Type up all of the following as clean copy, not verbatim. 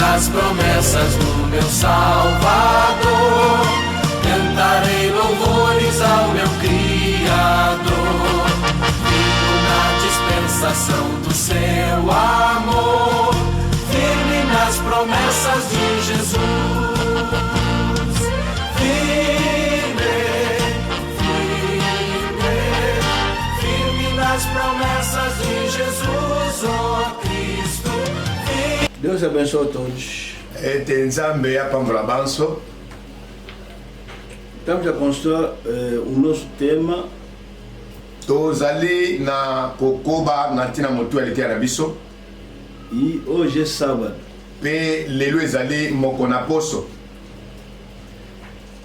nas promessas do meu Salvador. Cantarei louvores ao meu Criador, vivo na dispensação do seu amor, firme nas promessas de Jesus. Firme, firme, firme nas promessas de Jesus, ó Cristo. Deus abençoe a todos. Nzambe apamvula banso. Estamos a construir o nosso tema. Tozali na kokoba na tina motu alikia na biso. E hoje é sábado. Pe lelo ezali moko na poso.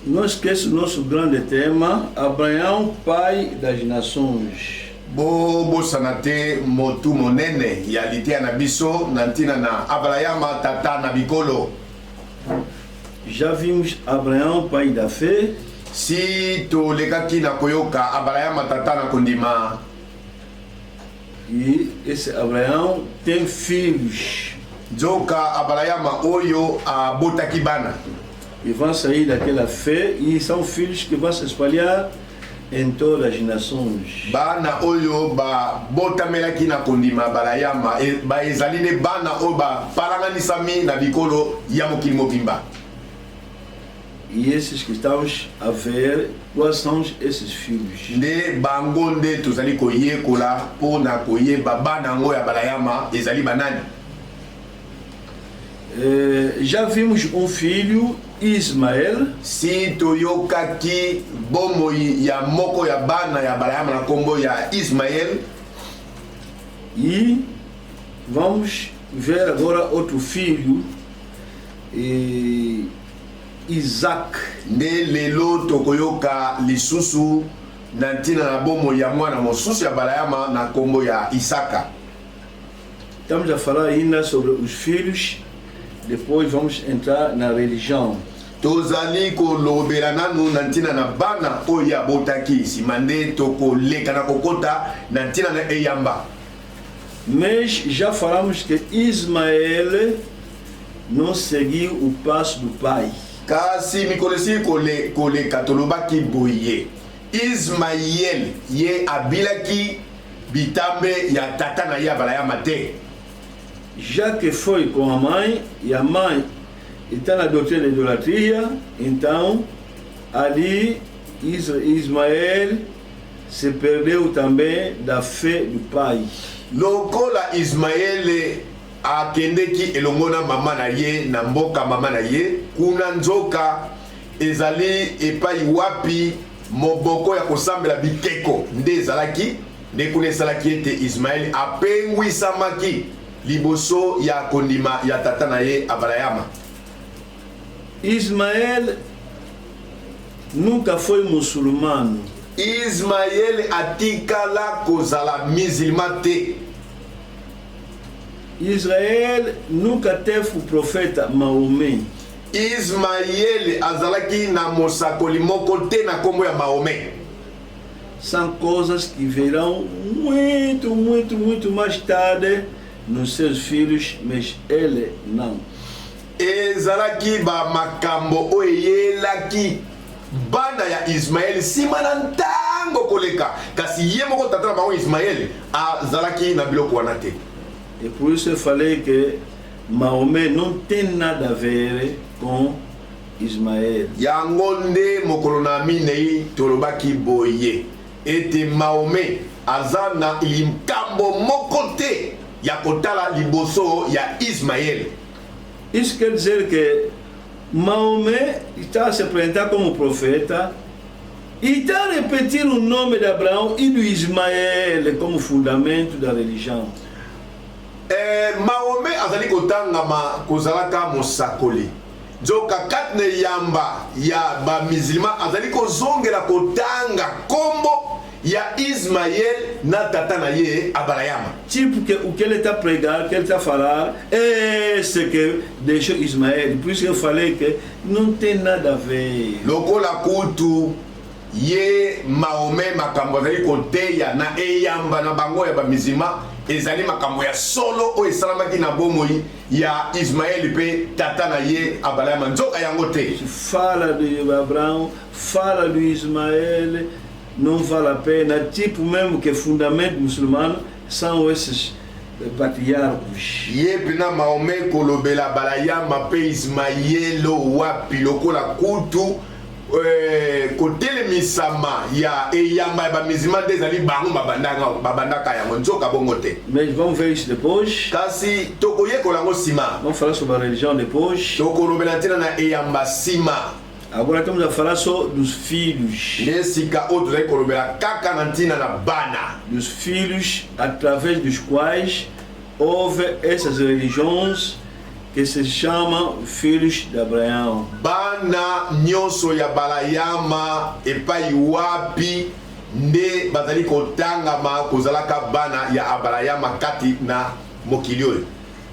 Não esqueça o nosso grande tema, Abraão, pai das nações. Bosana te motu monene ya litia na biso na ntina na Abrahama tata na bikolo. Já vimos Abraão, pai da fé. Si tolekaki na koyoka Abrahama tata na kondima. E esse Abraão tem filhos. Joka Abrahama oyo abotaki bana. E vão sair daquela fé e são filhos que vão se espalhar em todas as nações. Bana oyo ba botamelaki na kondima Abrahama ba ezali ne bana oyo ba paranganisami na bikolo ya mokili mobimba. E esses que estamos a ver, quais são esses filhos? Nde bango nde tozali koyekola pona koyeba bana ngo ya Abrahama ezali banani. Já vimos um filho, Ismael. Si toyokaki bomoi ya moko ya bana ya Abrahama na kombo ya Ismael. E vamos ver agora outro filho, Isaac. Nde lelo tokoyoka lisusu na ntina na bomoi ya mwana mosusu ya Abrahama na kombo ya Isaka. Estamos a falar ainda sobre os filhos. Depois vamos entrar na religião. Tozali kolobela nanu na ntina na bana oyo ya botaki nsima nde tokoleka na kokota na ntina na eyamba. Mas já falamos que Ismael não seguiu o passo do pai. Kasi mikolesi koleka tolobaki boye Ismael ye abilaki bitambe ya tata na ye Abrahama te. Já que foi com a mãe, e a mãe está na doutrina da idolatria, então ali Ismael se perdeu também da fé do pai. Lokola Ismael akendeki elongo na mama na ye na mboka mama na ye kuna nzoka ezali epai wapi moboko ya kosambela bikeko nde ezalaki nde kuna esalaki ete Ismael apengwisamaki liboso ya kondima ya tata na ye Abrahama. Ismael nunca foi muçulmano. Ismael atikala kozala musulman te. Israel nunca teve o profeta Maomé. Ismael azalaki na mosakoli moko te na kombo ya Maomé. São coisas que virão muito mais tarde nos seus filhos, mas ele não. Ezalaki ba makambo oyelaki bana ya Ismael sima na ntango koleka kasi ye moko tata na bango Ismael azalaki na biloko wana te. E por isso eu falei que Maomé não tem nada a ver com Ismael. Yango nde mokolo na minei tolobaki boye ete Maomé aza na likambo moko te ya kotala liboso ya Ismael. Isso quer dizer que Maomé está a se apresentar como profeta e está a repetir o nome de Abraão e do Ismael como fundamento da religião. Maomé azali kotangama kozalaka mosakoli. Joka katne yamba ya ba musulman azali kozongela kotanga kombo ya Ismael na tata na ye Abrahama. Tipo que o que ele está pregando, que ele está a falar, é ce que deixou Ismael. Por isso eu falei que não tem nada a ver. Lokola kutu ye Maomé makambo azali koteya na eyamba na bango ya ba musulman ezali makambo ya solo o esalamaki na bomoi ya Ismaël pe tata na ye Abraham nzoka yango te. Fala de Abraão, fala do Ismael, não vale a pena, tipo mesmo que fundamento muçulmano são esses patriarcos. Ye pina Mahomet kolobela balayama pe Ismaël wapi lokola kutu kotelemisama ya eyamba ba mizima dezali bango babandaka yango nzoka bongo te. Mas vamos ver isso depois. Kasi tokoyekola ngo sima. Vamos falar sobre a religião depois. Tokolobela ntina na eyamba sima. Agora estamos a falar só dos filhos. Nesika outro aí kolobela kaka na ntina na bana. Dos filhos através dos quais houve essas religiões que se chamam filhos de Abraão. Bana nyonso ya balayama epai wapi nde bazali kotangama kozalaka bana ya Abrahama kati na mokili oyo.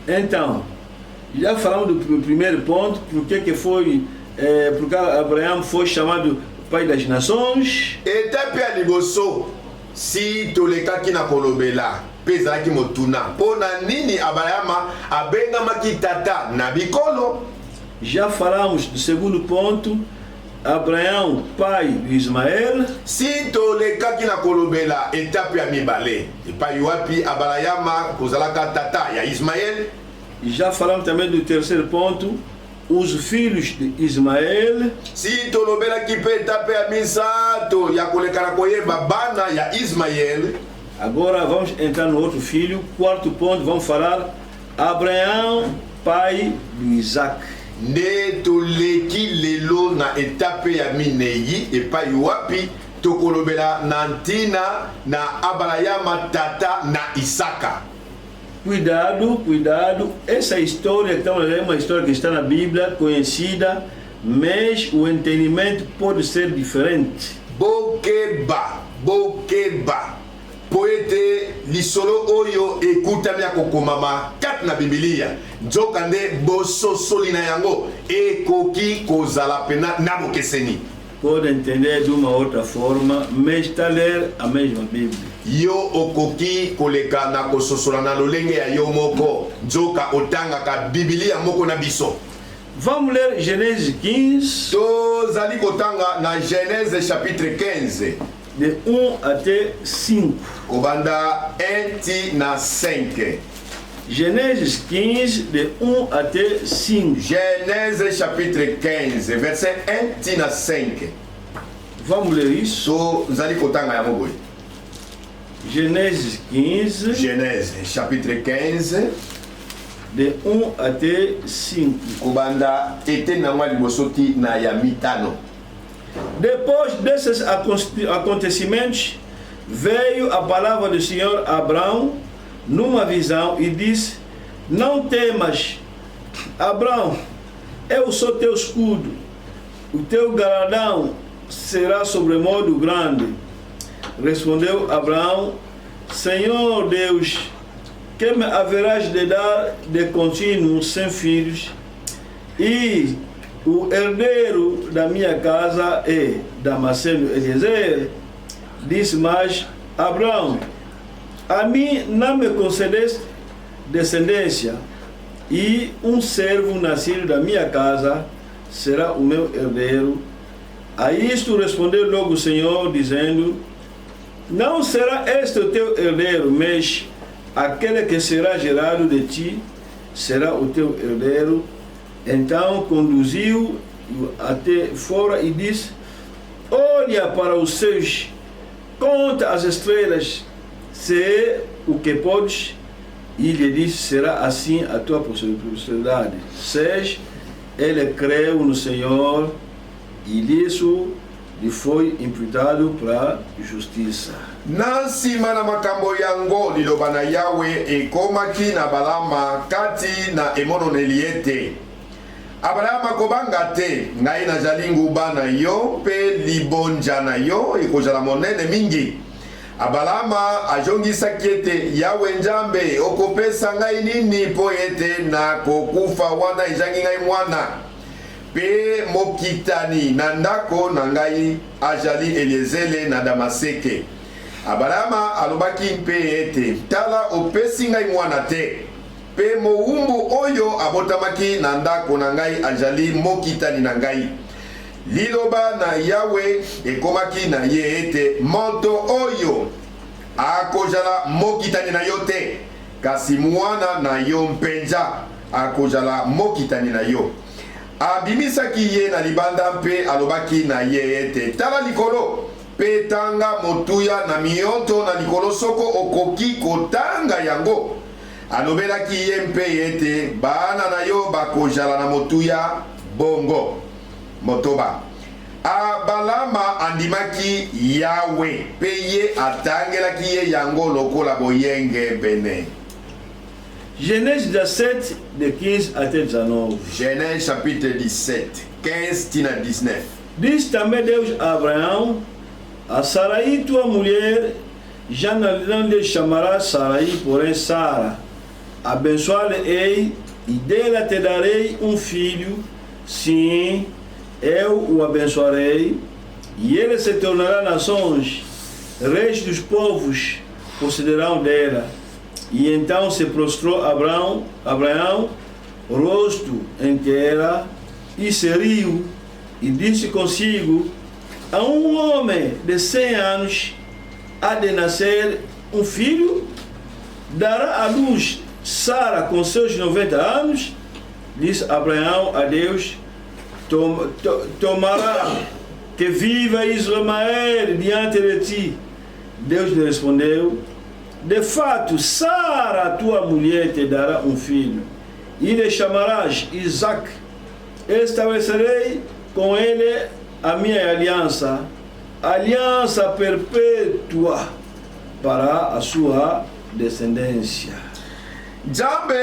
Então, já falamos do primeiro ponto, porque Abraão foi chamado pai das nações. Etape ya liboso si tolekaki na kolobela pezalaki motuna pona nini Abrahama abengamaki tata na bikolo. Já falamos do segundo ponto, Abraão pai de Ismael. Si tolekaki na kolobela etape ya mibale epai wapi Abrahama kozalaka tata ya Ismael. Já falamos também do terceiro ponto, os filhos de Ismael. Si tolobelaki pe etape ya misato ya kolekana koyeba bana ya Ismael. Agora vamos entrar no outro filho, quarto ponto, vamos falar Abraão, pai de Isaac. Nde toleki lelo na etape ya minei epai wapi tokolobela na ntina na Abrahama tata na Isaka. Cuidado, cuidado, essa história que estamos lendo é uma história que está na Bíblia, conhecida, mas o entendimento pode ser diferente. Bokeba, bokeba. Poete lisolo oyo ekutami ya kokomama kati na Biblia nzoka nde bososoli na yango ekoki kozala pena na bokeseni. Pode entender de uma outra forma, mas está a ler a mesma Bíblia. Yo okoki koleka na kososola na lolenge ya yo moko nzoka otangaka Biblia moko na biso. Vamos ler Genèse 15. Tozali kotanga na Genèse chapitre 15. De 1 até 5. Kobanda 1 ti na 5. Genèse 15, de 1 até 5. Genèse chapitre 15, verset 1 ti na 5. Vamos ler isso. Tozali kotanga ya moboy. Genèse 15. Genèse chapitre 15. De 1 até 5. Kobanda ete na mwa liboso ti na ya mitano. Depois desses acontecimentos, veio a palavra do Senhor a Abraão numa visão e disse: não temas, Abraão, eu sou teu escudo, o teu galardão será sobremodo grande. Respondeu Abraão: Senhor Deus, que me haverás de dar de contínuo sem filhos, e o herdeiro da minha casa é Damasceno Eliezer? Disse mais Abraão: a mim não me concedeste descendência, e um servo nascido da minha casa será o meu herdeiro. A isto respondeu logo o Senhor, dizendo: não será este o teu herdeiro, mas aquele que será gerado de ti será o teu herdeiro. Então conduziu até fora e disse: olha para os céus, conta as estrelas, se é o que podes. E lhe disse: será assim a tua posteridade. 6. Ele creu no Senhor e isso lhe foi imputado para justiça. Na nsima na makambo yango liloba na Yawe ekomaki na balama kati na emononeli ete Abrahama kobanga te, ngai nazali nguba na yo pe libonja na yo ekozala monene mingi. Abrahama ajongisaki ete Yawe Nzambe okopesa ngai nini po ete na kokufa wana ezangi ngai mwana, pe mokitani na ndako na ngai ajali Eliezele na Damaseke. Abalama alobaki mpe ete tala opesi ngai mwana te pe mowumbu oyo abotamaki na ndako na ngai ajali mokitani na ngai. Liloba na Yawe ekomaki na ye ete moto oyo akozala mokitani na yo te, kasi mwana na yo mpenza akozala mokitani na yo. Abimisaki ye na libanda mpe alobaki na ye ete tala likolo pe tanga motuya na mionto na likolo soko okoki kotanga yango. Alobelaki ye mpe ete bana na yo bakozala na motuya bongo motoba. Abalama andimaki Yawe pe ye atangelaki ye yango lokola boyenge bene. Genèse 17 de 15 à 19. Genèse chapitre 17, 15 tina 19. Diz também Deus a Abraão: a Sarai tua mulher já não lhe chamará Sarai, porém Sara. Abençoar-lhe-ei e dela te darei um filho. Sim, eu o abençoarei e ele se tornará nações, reis dos povos possuirão dela. E então se prostrou Abraão, rosto em terra, e se riu, e disse consigo: a um homem de 100 anos há de nascer um filho, dará à luz Sara com seus 90 anos. Disse Abraão a Deus: tomará que viva Ismael diante de ti. Deus lhe respondeu: de fato, Sara, tua mulher, te dará um filho, e lhe chamarás Isaac. Estabelecerei com ele a minha aliança perpétua para a sua descendência. Jambe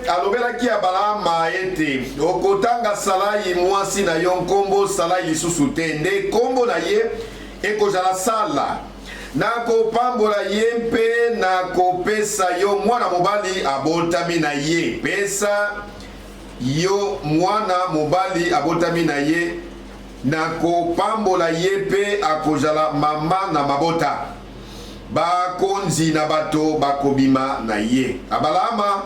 alobelaki Abalama ete okotanga Sarai mwasi na yo nkombo Sarai lisusu te, nde nkombo na ye ekozala Sala. Nakopambola ye mpe nakopesa yo mwana mobali abotami na ye. Pesa yo mwana mobali abotami na ye, nakopambola ye mpe akozala mama na mabota. Bakonzi na bato bakobima na ye. Abalama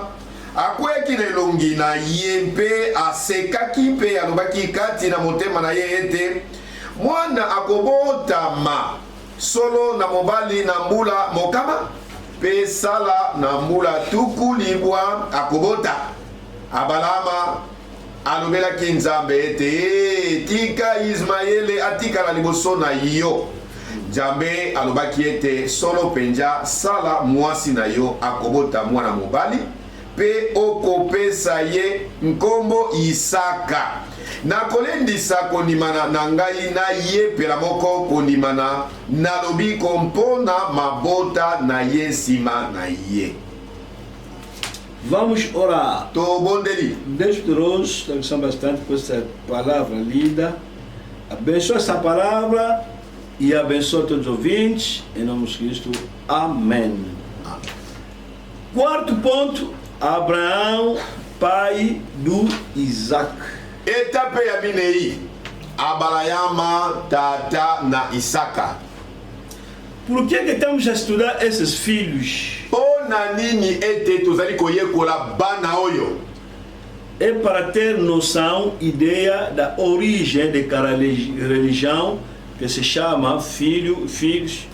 akweki na elongi na ye mpe asekaki mpe alobaki kati na motema na ye ete mwana akobotama solo na mobali na mbula mokama pe Sala na mbula tuku libwa akobota. Abalama alobelaki Nzambe ete tika Ismaele atikala liboso na yo. Nzambe alobaki ete solo penja Sala mwasi na yo akobota mwana mobali pe okopesa ye nkombo Isaka. Nakolendisa kondimana na ngai na ye pela moko kondimana nalobi kompona mabota na ye nsima na ye. Vamos orar. Tobondeli. Deus poderoso, te abençoe bastante por essa palavra lida. Abençoa essa palavra e abençoa todos os ouvintes. Em nome de Cristo. Amém. Quarto ponto: Abraão, pai do Isaac. Etape ya minei Abalayama tata na Isaka. Por que estamos a estudar esses filhos? Pona nini ete tozali koyekola bana oyo? É para ter noção, ideia da origem daquela religião que se chama filhos,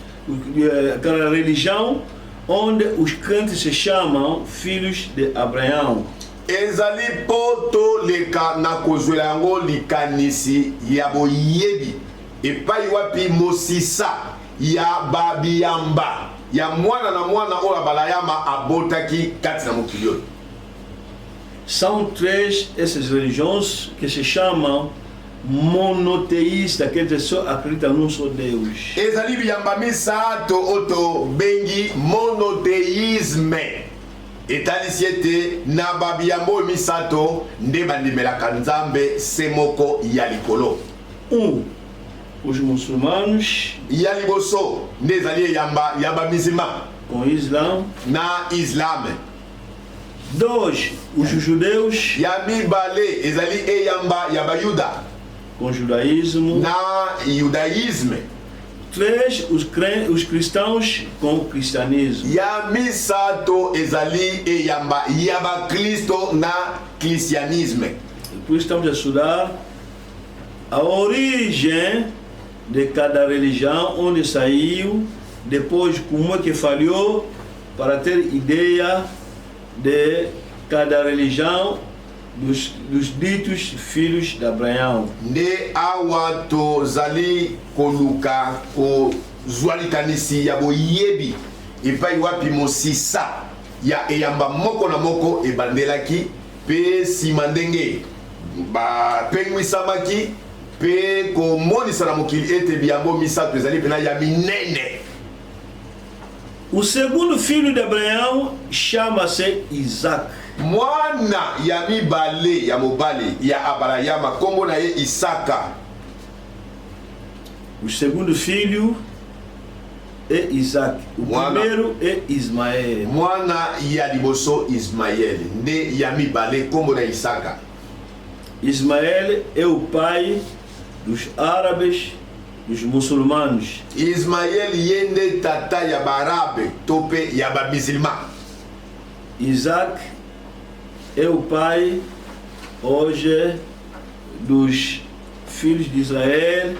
aquela religião onde os crentes se chamam filhos de Abraão. Ezali poto leka na kozwela yango likanisi ya boyebi epai wapi mosisa ya babiyamba ya mwana na mwana oyo Abalayama abotaki kati na mokili oyo. São três essas religiões que se chamam monoteístas, quer dizer, só acreditam num só Deus. Ezali biyamba misato oto bengi monoteisme. Etalisi ete na babiyambo misato nde bandimelaka Nzambe se moko ya likolo. Os muçulmanos, ya liboso nde ezali yamba mizima com o Islã. na Islam. 2, os judeus, Ya mibale ezali eyamba ya bayuda com o judaísmo. na judaïsme. 3, os cristãos com o cristianismo. Ya misato ezali eyamba yaba Kristo na cristianisme. Por isso estamos a estudar a origem de cada religião, onde saiu, depois como é que falhou, para ter ideia de cada religião dos ditos filhos de Abraão. Nde awa tozali koluka ko zwalikanisi ya boyebi epai wapi mosisa ya eyamba moko na moko ebandelaki pe nsima ndenge bapengwisamaki pe komonisa na mokili ete biyango misato ezali mpena ya minene. O segundo filho de Abraão chama-se Isaac. Mwana ya mibale ya mobale ya Abrahama kombo na ye Isaka. O segundo filho é Isaac. O primeiro é Ismael. Mwana ya liboso Ismael nde ya mibale kombo na Isaka. Ismael é o pai dos árabes, dos muçulmanos. Ismael yende tata ya barabe tope ya ba musulman. Isaac é o pai hoje dos filhos de Israel,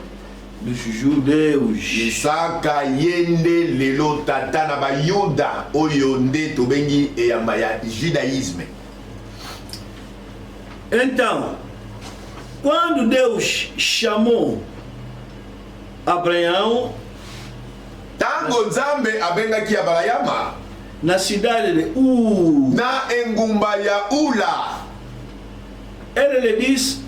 dos judeus. Isaka yende lelo tata na ba Yuda oyo nde tobengi eyamba ya judaísme. Então, quando Deus chamou Abraão, tango Nzambe abengaki Abrahama na cidade de Ur, na engumba ya Ula, ele lhe disse: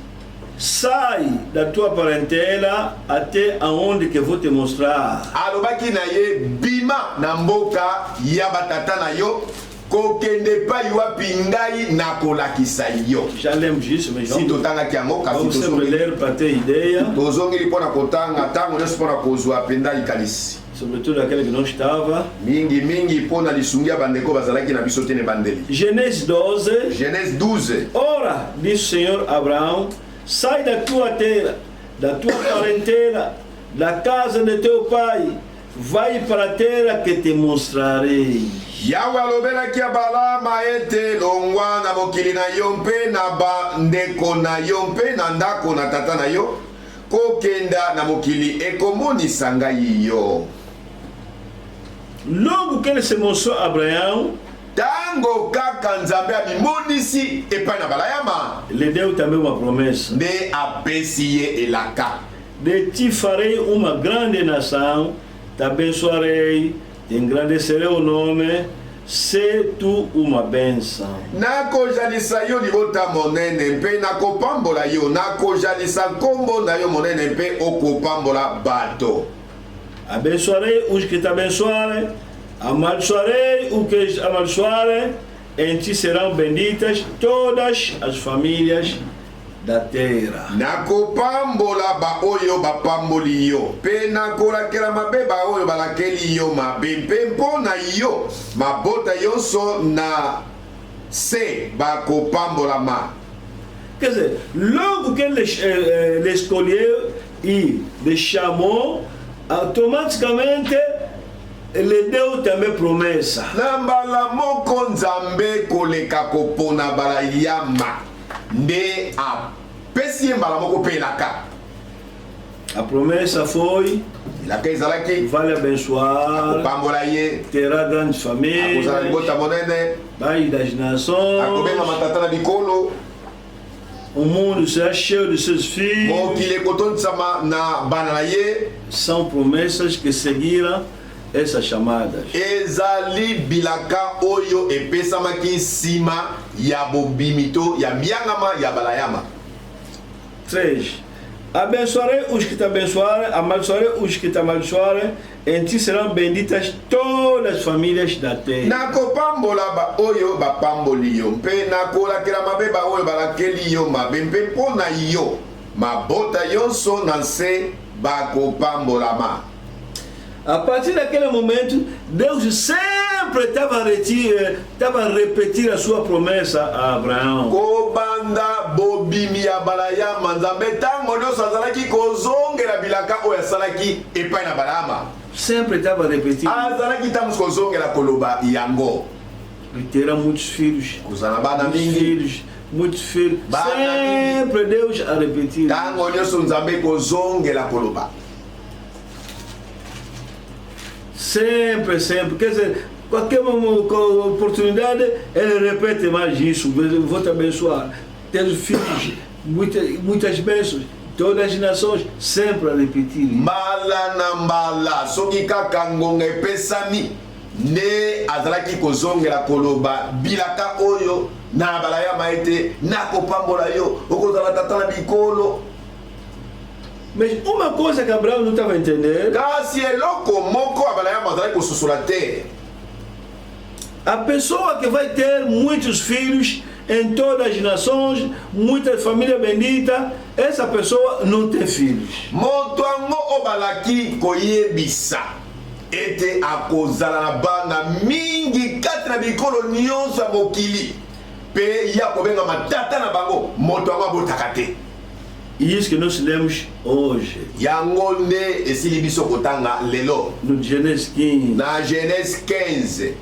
sai da tua parentela até aonde que eu vou te mostrar. alobaki na ye bima na mboka ya batata na yo kokende pai wapi ngai na kolakisa yo. Já lemos isso, mas Si totangaki yango kasi vamos sempre ler para ter ideia, tozongeli mpona kotanga ntango nyonso mpona kozwa mpenza likalisi sobretudo aquele que não estava. mingi mpona lisungi ya bandeko bazalaki na biso te ne bandeli. Gênesis 12. Genèse 12. Ora, disse o Senhor a Abraão: sai da tua terra, da tua parentela, da casa de teu pai, vai para a terra que te mostrarei. Yawe alobelaki ya Balama ete longwa na mokili na yo mpe na bandeko na yo mpe na ndako na tata na yo kokenda na mokili ekomonisa ngai yo. Logo que ele se mostrou a Abraão, Tango kaka Nzambe abimonisi epai na Balayama lhe deu também uma promessa: nde apesi ye elaka. de ti farei uma grande nação, te abençoarei, te engrandecerei o nome, se tu uma bênção. Nakojalisa yo libota monene mpe nakopambola yo, nakojalisa nkombo na yo monene mpe okopambola bato. Abençoarei os que te abençoarem, amaldiçoarei os que te amaldiçoarem, em ti serão benditas todas as famílias da terra. Nakopambola ba oyo bapamboli yo, mpe nakolakela mabe ba oyo balakeli yo mabe, mpe mpona yo mabota yonso na se bakopambolama. Quer dizer, logo que ele escolheu e lhe chamou, automaticamente ele deu também promessa. Na mbala moko Nzambe koleka kopona Balayama nde apesi ye mbala moko mpe elaka. A promessa foi: Elaka ezalaki vai lhe abençoar, kopambola ye, terá grandes akozala famílias, libota monene, pai das akobenga nações, matata na bikolo, o mundo será cheio de seus filhos. mokili ekotondisama na bana na ye. São promessas que seguiram essas chamadas. Ezali bilaka oyo epesamaki nsima ya bobimito ya miangama ya Balayama. 3. Abençoarei os que te abençoarem, amaldiçoarei os que te amaldiçoarem, em ti serão benditas todas as famílias da terra. Nakopambola ba oyo bapamboli yo, mpe nakolakela mabe ba oyo balakeli yo mabe, mpe mpona yo mabota yonso na nse bakopambolama. A partir daquele momento, Deus sempre estava a repetir a sua promessa a Abraão. Kobanda bobimi ya Balayama Nzambe tango nyonso azalaki kozongela bilaka oyo asalaki epai na Balaama. Sempre estava repetindo. Azalaki tamu kozongela koloba yango. Ele terá muitos filhos. Kozala bana Muitos mingi. filhos. Muitos filhos. Sempre Deus a repetir. Tango nyonso Nzambe kozongela koloba. Sempre, sempre. Quer dizer, qualquer oportunidade, ele repete mais isso. Vou te abençoar. Teus filhos, muitas bênçãos. Todas as nações, sempre a repetir. Mbala na mbala. Soki kaka ngonga epesami. Ne azalaki kozongela koloba. Bilaka oyo. Na balaya maite. Na kopambola yo. Okozala tata na bikolo. Mas uma coisa que Abraão não estava entendendo. Kasi eloko moko abalaya mazalaki kosusola te. A pessoa que vai ter muitos filhos em todas as nações, muita família bendita, essa pessoa não tem filhos. Moto ango obalaki koyebisa ete akozala na bana mingi kati na bikolo nyonso ya mokili pe ya kobenga matata na bango moto ango abotaka te. E isso que nós lemos hoje. Yango nde esili biso kotanga lelo No Gênesis 15. na Genèse 15.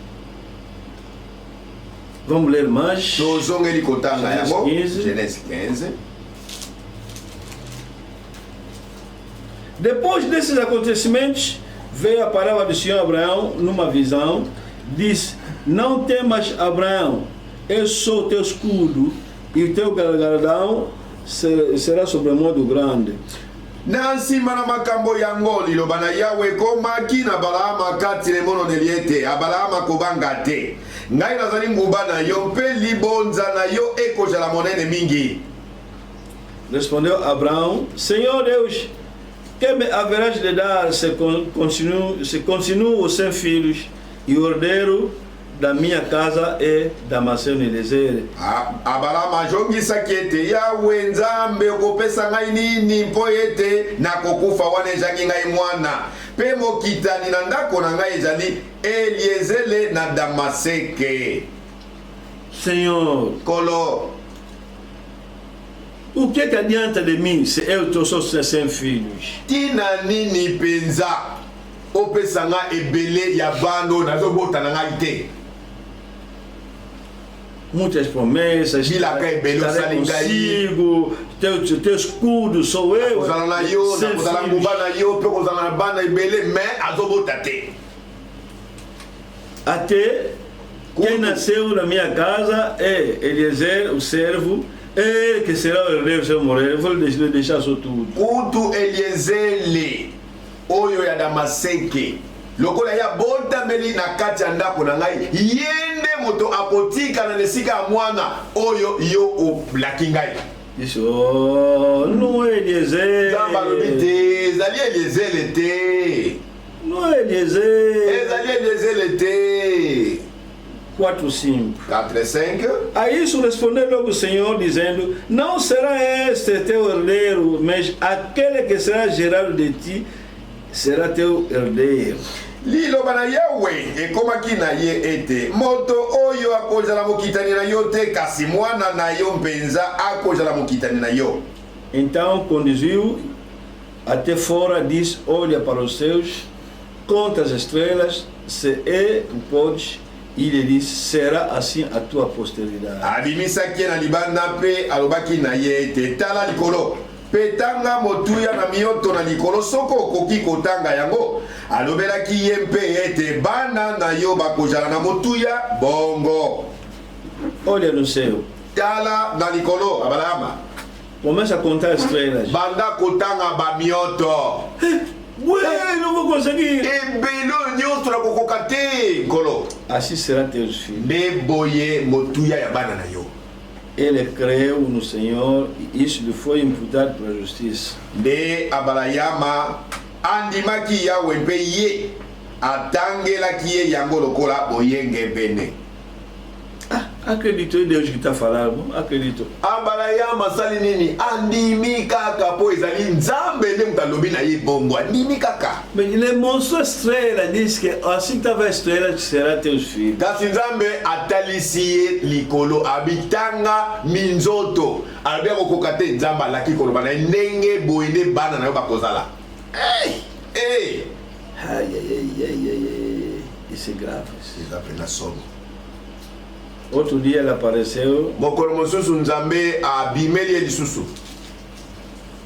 Vamos ler mais. Tozongeli kotanga Genèse yango 15. Genèse 15. Depois desses acontecimentos, veio a palavra do Senhor a Abraão numa visão. Disse: não temas, Abraão, eu sou teu escudo e o teu galardão será sobremodo grande. Na nsima na makambo yango liloba na Yawe ekomaki na Balaama kati na emononeli ete Abalaama kobanga te. Ngai nazali nguba na yo mpe libonza na yo ekozala monene mingi. Respondeu Abraão: Senhor Deus, que me haverás de dar se continuo sem filhos e o herdeiro da minha casa é Damasceno Eliezer? Abalaama ajongisaki ete Yawe Nzambe okopesa ngai nini mpo ete nakokufa wana ezangi ngai mwana mpe mokitani na ndako na ngai ezali Eliezele na Damaseke. Senhor, Kolo, o que adianta de mim se eu estou só sem filhos? tina nini penza opesa nga ebele ya bando nazobota na ngai te. Muitas promessas, estarei consigo, teu escudo sou eu. Até quem nasceu na minha casa é Eliezer, o servo, ele que será o herdeiro se eu morrer. Eu vou lhe deixar só tudo. Kutu Eliezele, oyo ya Damaseke. Lokola ya bonta meli na kati ya ndako na ngai yende moto akotika na nesika ya mwana oyo yo oblaki ngai. Isso, oh, não é Eliezer. Zamba lobite, ezali Eliezele te. Não é Eliezer. Ezali Eliezele te. 4:5. 4:5. A isso respondeu logo o Senhor, dizendo: não será este teu herdeiro, mas aquele que será gerado de ti será teu herdeiro. Liloba na Yawe ekomaki na ye ete moto oyo akozala mokitani na yo te kasi mwana na yo mpenza akozala mokitani na yo. Então conduziu até fora, disse: olha para os céus, conta as estrelas, se é o podes. E ele disse: será assim a tua posteridade. Abimisaki na libanda pe alobaki na ye ete tala likolo petanga motuya na mioto na likolo soko okoki kotanga yango. Alobelaki ye mpe ete bana na yo bakozala na motuya bongo. Olha no céu, tala na likolo Abalaama. Começa a contar as estrelas. Banda kotanga ba mioto. Ué, não vou conseguir. Ebelo nyoto na kokoka te nkolo. Assim será teus filhos. Ne boye motuya ya bana na yo. Ele creu no Senhor e isso lhe foi imputado para a justiça. De Abalayama andimaki Yawe mpe ye atangelaki ye yango lokola boyenge bene. Acreditou em Deus que está falando? Acreditou. Abalayama sali nini andimi kaka po ezali Nzambe nde mutalobi na ye bongo andimi kaka. Mas ele mostrou a estrela, disse que assim que estava a estrela que será teus filhos. Kasi Nzambe atalisi ye likolo abitanga minzoto alobia kokoka te Nzambe alaki koloba na ndenge boye nde bana na yo bakozala. Hey! Hey! Aïe, aïe, aïe, aïe, aïe. E c'est grave. Ils appellent la somme. Outro dia ela apareceu. Mokolo mosusu nzambe abimeli ye lisusu.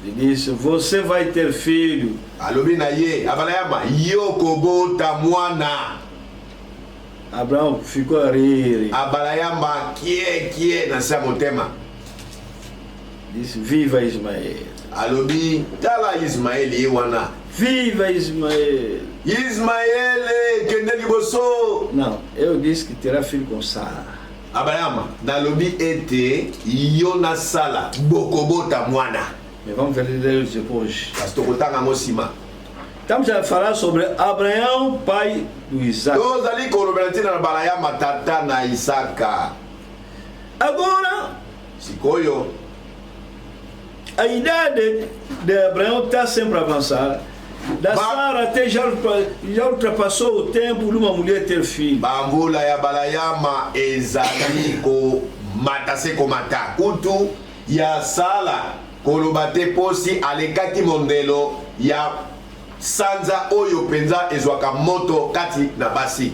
Ele disse: você vai ter filho. Alobi na ye, abalayama, yo kobota mwana. Abraão ficou a rir. Abalayama, kie, nasa motema. Disse: viva Ismael. Alobi, tala Ismael ye wana. Viva Ismael. Ismael, kende liboso. Não, eu disse que terá filho com Sara. Abraham, nalobi ete yo na sala bokobota mwana. Mas vamos ver depois. Pastor kotanga ngosima. Estamos a falar sobre Abraão, pai do Isaac. Todos ali kolobelantina na balaya matata na Isaka. Agora, Sikoyo, a idade de Abraão está sempre a avançar. Da Sara até já ultrapassou o tempo de uma mulher ter filho. bambula ya balayama ezali ko matase ko mata. Kutu ya sala kolobate posi alekaki mondelo ya sanza oyo penza ezwaka moto kati na basi.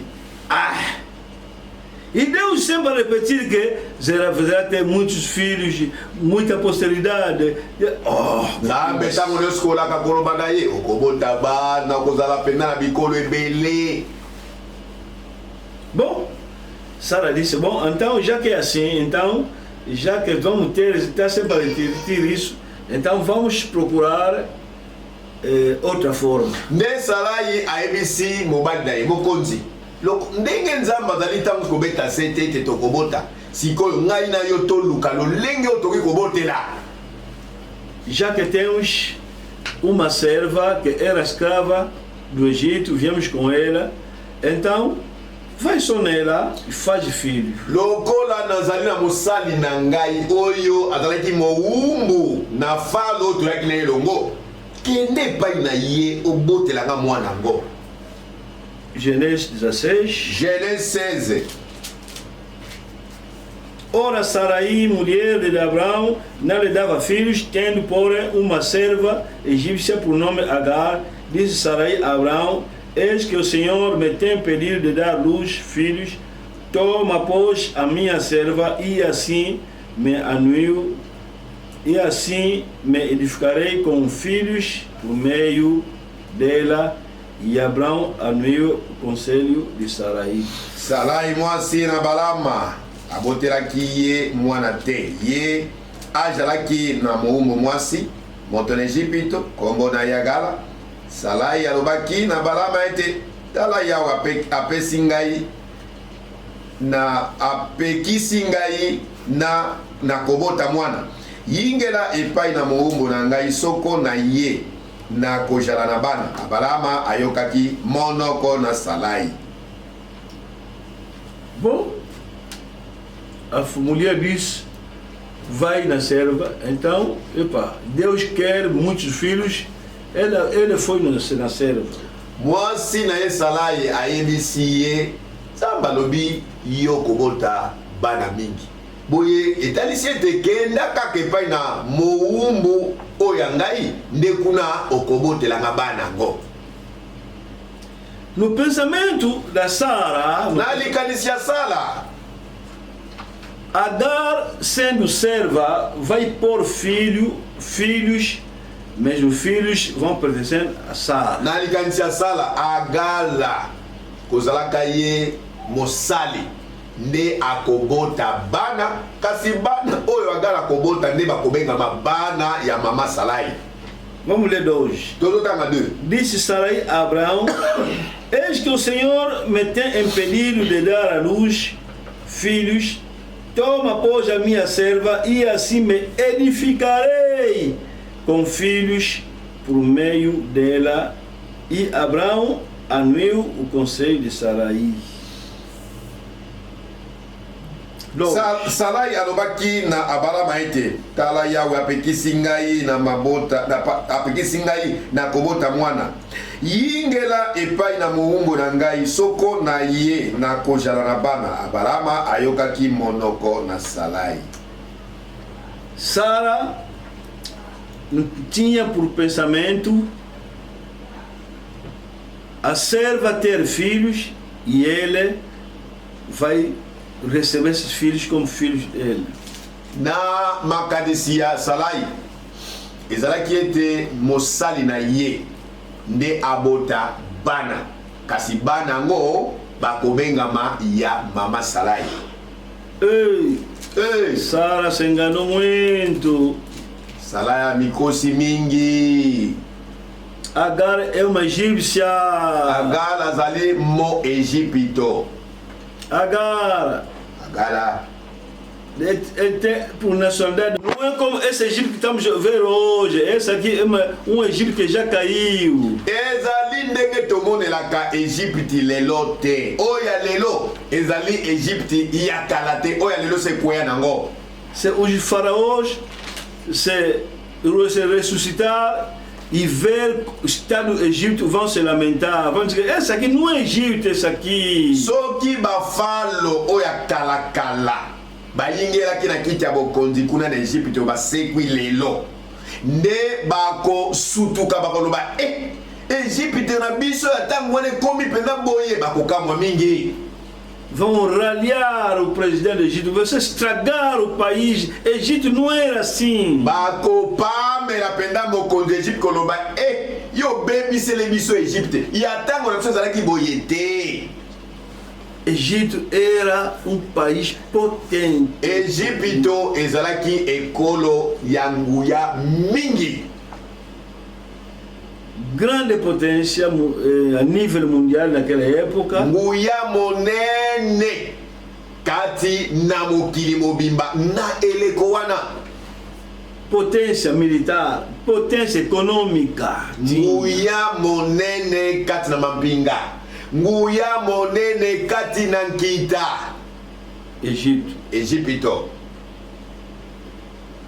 E Deus sempre repetir que será ter muitos filhos, muita posteridade. Nzambe tango nyonso kolaka koloba na ye okobota bana kozala pena na bikolo ebele. Bom, Sara disse: bom, então já que é assim, então já que vamos ter, está sempre a repetir isso, então vamos procurar outra forma. Nesala ye ayebisi mobali na ye mokonzi. Ndenge nzambe azali ntango kobeta sete ete tokobota sikoyo ngai na yo toluka lolenge oyo tokoki kobotela. Já que temos uma serva que era escrava do Egito, viemos com ela, então vai só nela e faz filho. Lokola nazali na mosali na ngai oyo azalaki mowumbu na falo toyaki na ye longo kende epai na ye obotelanga mwana ngo. Genèse 16. Genèse 16. Ora, Sarai, mulher de Abraão, não lhe dava filhos, tendo, porém, uma serva egípcia por nome Agar. Disse Sarai a Abraão: eis que o Senhor me tem pedido de dar luz filhos. Toma, pois, a minha serva, e assim me anuio, e assim me edificarei com filhos por meio dela. E Abraão anuiu o conselho de Sarai. Sarai mwasi na balama abotelaki ye mwana te. Ye azalaki na mowumbu mwasi moto na Ejipito kombo na Yagala. Sarai alobaki na balama ete tala yawe apesi ngai na apekisi ngai na kobota mwana. Yingela epai na mowumbu na ngai soko na ye na kozala na bana. Abalama ayokaki monoko na Sarai. Bom, a mulher disse: vai na serva. Então, Deus quer muitos filhos. Ele foi na serva. Mwasi na ye Sarai ayebisi ye nzambe alobi yo kobota bana mingi. Boye etalisi ete kenda kaka epai na mowumbu oyo ya ngai nde kuna okobotelanga bana ngo. No pensamento da Sara, na likanisi ya Sara, Agar, sendo serva, vai pôr filhos, mas os filhos vão pertencer a Sara. Na likanisi ya Sara, Agala kozalaka ye mosali nde akobota bana, kasi bana oyo Agala akobota nde bakobengama bana ya mama Sarai. Vamos ler hoje. Disse Sarai a Abraão: eis que o Senhor me tem impedido de dar à luz filhos. Toma, pois, a minha serva, e assim me edificarei com filhos por meio dela. E Abraão anuiu o conselho de Sarai. Sarai alobaki na Abalama ete tala yawe apekisi ngai na mabota apekisi ngai na kobota mwana. Yingela epai na mowumbu na ngai soko na ye na kozala na bana. Abalama ayokaki monoko na Sarai. Sara tinha por pensamento a serva ter filhos e ele vai receber esses filhos como filhos dele. Na makadisia salai ezalaki ete mosali na ye nde abota bana kasi bana ngo bakobengama ya mama salai. Sara se enganou muito. Salai mikosi mingi. Agar é uma egípcia. Agar azali mo Egipto. Agar por nacionalidade, não é como esse Egito que estamos a ver hoje. Esse aqui é um Egito que já caiu. Ezali ndenge tomonelaka Egypte lelo te. Oya lelo ezali Egypte yakala te. Oya lelo se kwea nango. C'est os faraós se ressuscitar e ver o estado do Egito vão se lamentar, vão dizer, esse aqui não é Egito, esse aqui. Soki bafalo oya kala bayingelaki na kiti ya bokonzi kuna na Egypte basekwi lelo nde bako sutuka bakoloba Egypte na biso ya ntango wana ekomi mpenza boye bakokamwa mingi. Vão ralhar o presidente do Egito, vão estragar o país. Egito não era assim. Bako pamela penda mokonzi Egypte koloba yo bebisele biso Egypte ya ntango na biso ezalaki boye te. Egito era país potente. Egipto ezalaki ekolo ya nguya mingi. Grande potência a nível mundial naquela época. Nguya monene kati na mokili mobimba na eleko wana. Potência militar, potência econômica. Nguya monene kati na mapinga. Nguya monene kati na nkita. Egipto.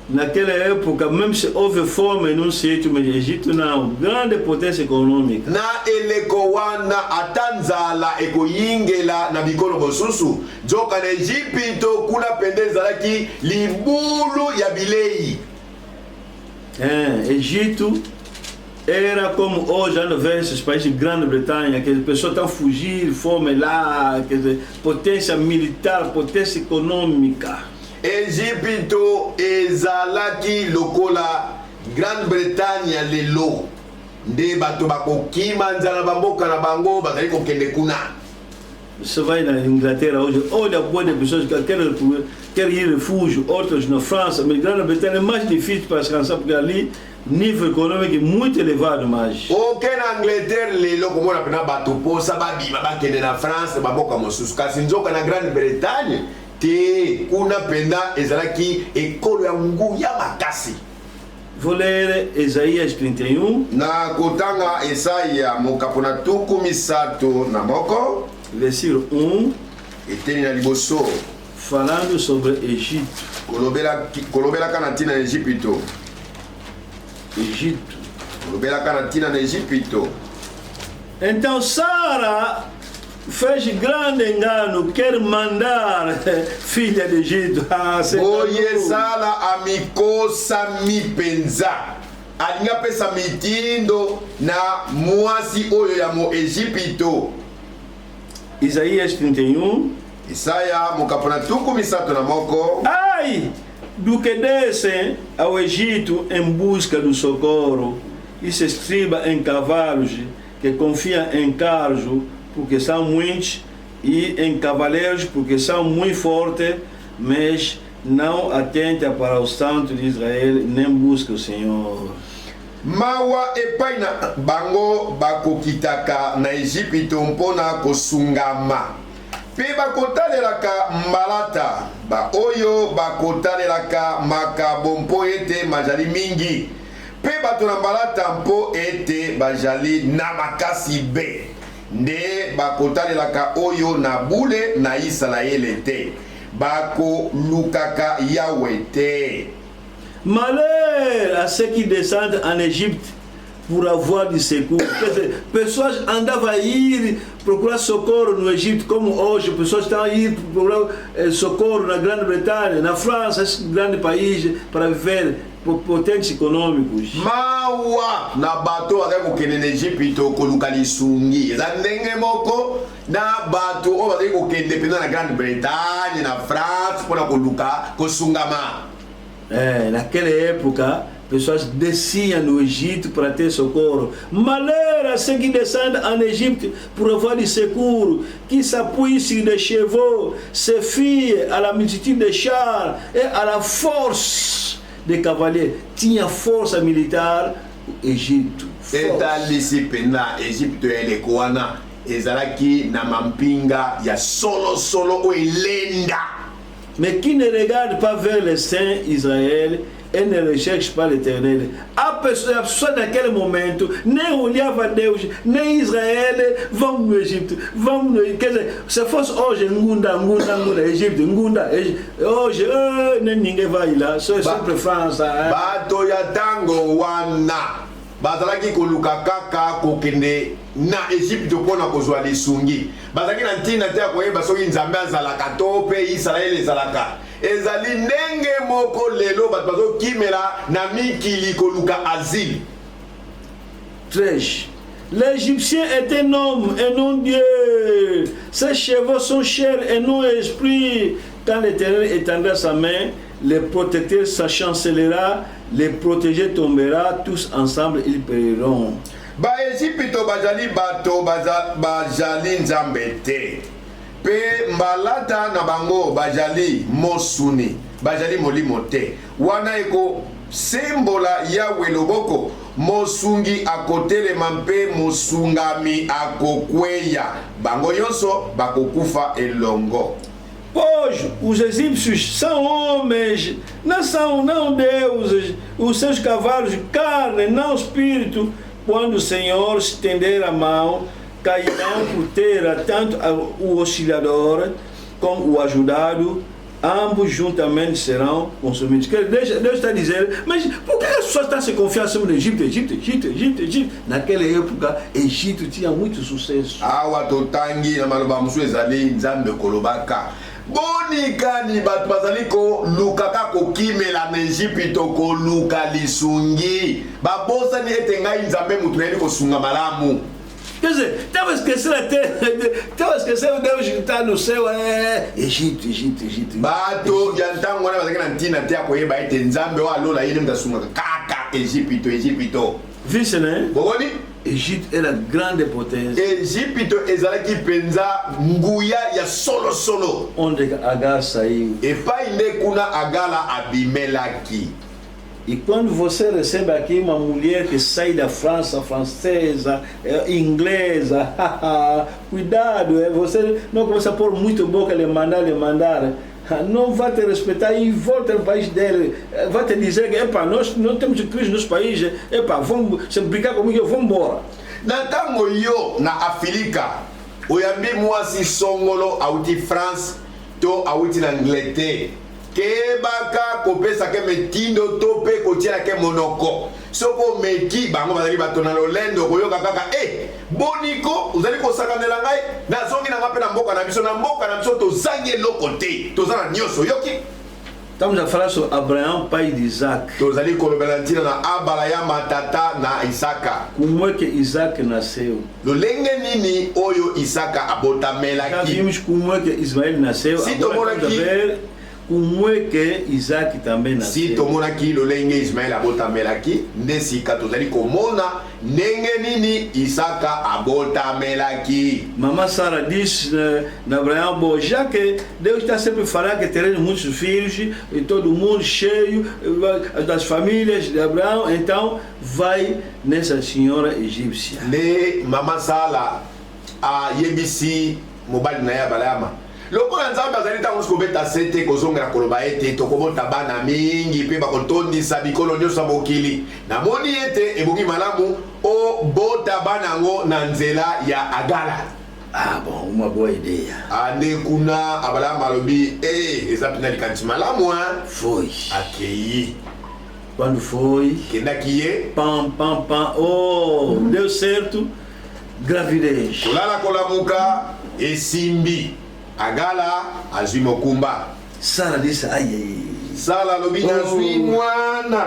Naquela época, mesmo se houve fome num sítio, mas Egito não, grande potência econômica. Na eleko wana atanzala ekoyingela na bikolo mosusu. Joka na Egipto kuna pendezalaki libulu ya bilei. Egito era como hoje ando ver esses países de Grã-Bretanha, que as pessoas estão fugindo, fome lá, quer dizer, potência militar, potência econômica. Egipto ezalaki lokola Grande-Bretagne lelo nde bato bakokima nzala bamboka na bango bazali kokende kuna. Você vai na Inglaterra hoje, olha a boa de pessoas que querem ir refúgio, outros na França, mas Grã-Bretanha é mais difícil para descansar porque ali nível econômico é muito elevado mais. Ok na Angleterre lelo komona pena bato posa babima bakende na France baboka mosusu kasi nzoka na Grande-Bretagne te kuna penda ezalaki ekolo ya nguya makasi. Vou ler Isaías 31. Na kotanga Isaia mokapona tuku misato na moko. Versículo 1. Eteni na liboso. Falando sobre Egito. Kolobela kanatina na Egipto. Egito. Kolobela kanatina na Egipto. Então Sara fez grande engano, quer mandar filha de Egito. Oye sala amikosa mipenza. Alinga pesa mitindo na mwasi oyo ya mo Egipto. Isaías 31. Isaia mokapona tuku misato na moko. Ai, do que descem ao Egito em busca do socorro e se estriba em cavalos que confiam em carros porque são muitos e em cavaleiros porque são muito fortes, mas não atenta para o santo de Israel nem busca o Senhor. Mawa epaina bango bakokitaka na Egipto mpona kosungama. Pe bakotalelaka mbalata ba oyo bakotalelaka makabo mpo ete majali mingi. Pe bato na mbalata mpo ete bajali na makasi be. Nde bakotalelaka oyo na bule na Israele te. Bako lukaka Yahweh te. Malheur à ceux qui descendent en Égypte pour avoir du secours. Pessoas andavam a ir procurar socorro no Egito, como hoje, pessoas estão a ir procurar socorro na Grã-Bretanha, na França, esses grandes países, para viver potentes econômicos. Mawa na bato azali kokende na Egypte koluka lisungi eza ndenge moko na bato oyo bazali kokende mpenza na Grande-Bretagne na France mpona koluka kosungama. Naquela época, pessoas desciam no Egito para ter socorro. Malheur à ceux qui descendent en Égypte pour avoir du secours, qui s'appuient sur des chevaux, se fient à la multitude de chars et à la force des cavaliers. Tinha força militar Egito. Etalisi pena Egypte eleko wana ezalaki na mampinga ya solo oyo elenda. Mais qui ne regarde pas vers le Saint Israël et ne recherche pas l'Éternel. A pessoa naquele momento nem olhava a Deus, nem Israel, vamos no Egito, vamos no... Quer dizer, se fosse hoje, Ngunda, Egito, hoje, nem ninguém vai lá, só é sempre França. Bato ya tango wana bazalaki koluka kaka kokende na Egypte mpona kozwa lisungi. Bazalaki na ntina te ya koyeba soki Nzambe azalaka to mpe Israele ezalaka. Ezali ndenge moko lelo bato bazokimela na mikili koluka asile. 13. L'Égyptien est un homme et non Dieu. Ses chevaux sont chairs et non esprit. Quand l'Éternel étendra sa main, le protecteur s'achancellera, les protégés tombera, tous ensemble ils périront. Ba Egypto bazali bato bazali Nzambe te. Pe mbalata na bango bajali mosuni, bajali molimo te. Wana eko sembola Yahweh loboko, mosungi akotelema mpe mosungami akokweya. Bango yonso bakokufa elongo. Hoje, os egípcios são homens, não deuses, os seus cavalos carne, não espírito. Quando o Senhor estender a mão, cairão por terra tanto o auxiliador como o ajudado, ambos juntamente serão consumidos. Deus está dizendo, mas por que as pessoas estão se confiando sobre o Egito? Naquela época, Egito tinha muito sucesso. Awa totangi na maloba musu ezali Nzambe kolobaka. Bonika ni bato bazali ko lukaka kokimela na Egypte ko luka lisungi. Babosa ni ete ngai Nzambe mutu na kosunga malamu. Quer dizer, estava esquecendo até, estava esquecendo Deus que está no céu, Egito. Bato ya ntango wana bazali na ntina te akoyeba ete Nzambe wa lola yele mtasunga kaka Egypte. Vice, né? Bogoni? Egito est la grande potência. Egypte ezalaki penza nguya ya solo. Onde Agar saiu. Epai nde kuna Agala abimelaki. E quando você recebe aqui uma mulher que sai da França, francesa, inglesa, cuidado, você não começa a pôr muito boca, lhe mandar, não vai te respeitar e volta no país dele, vai te dizer que, epa, nós não temos crise nos países, epa, vamos, se brincar comigo, eu vou embora. Na tango yo, na Afrika, oyambi mwasi songolo auti France, to auti na Angleterre. Kebaka kopesa ke metindo tope kotia ke monoko soko meki bango bazali batona lolendo koyoka kaka boniko uzali kosakanela ngai na zongi na ngape na mboka na biso tozangi eloko te tozana nyoso yoki. Estamos a falar sobre Abraão, pai de Isaac. Tozali kolobela ntina na Abraham tata na Isaka. Como é que Isaac nasceu? Lolenge nini oyo Isaka abotamelaki. Já vimos como é que Ismael nasceu. Si como é que Isaac também nasceu. Si tomonaki lolenge Ismael abotamelaki, nesika tozali komona ndenge nini Isaka abotamelaki. Mamãe Sara disse na Abraão, bom, já que Deus está sempre falando que teremos muitos filhos e todo mundo cheio das famílias de Abraão, então vai nessa senhora egípcia. Ne Mama Sala a yebisi mobali na ya balama. Lokola Nzambe azali ntango sikobeta sete kozongela koloba ete tokobota bana mingi mpe bakotondisa bikolo nyonso ya mokili. Namoni ete ebongi malamu obota bana yango na nzela ya Agala. Bon, uma boa ideia. Ande kuna Abraham alobi eza mpena likanisi malamu foi akei. Quando foi, kendaki ye pam, pam, pam, oh, deu certo, gravidez. kolala kolamuka esimbi agala azwi mokumba. Sara disse, ai, ai. Sala lobi nazwi mwana,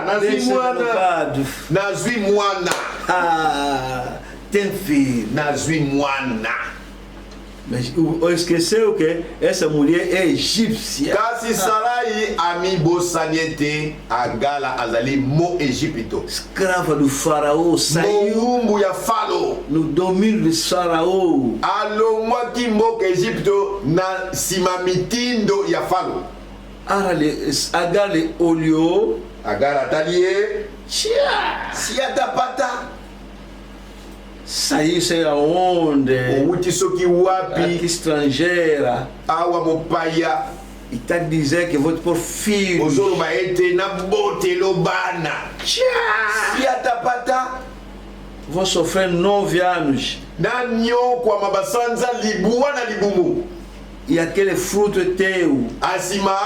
nazwi mwana. Ah, tem filho. Nazwi mwana. Mas esqueceu que essa mulher é egípcia. Kasi Sarai ami bosaniete agala azali mo Egipto. Escrava do faraó, saiu Moumbu ya falo. no domínio de faraó. Alongwa ki mboka Egipto na simamitindo ya falo. Agale olhou, Agala talie tchia, siata pata. saiu sei aonde, Outi soki wapi aqui estrangeira, awa mopaya. e está dizendo que vou te pôr filho. Ozolo baete na bote lobana. Tchia, Siata pata. vou sofrer 9 anos. Na nyo kwa mabasanza libuwa na libumu. E aquele fruto é teu. Asima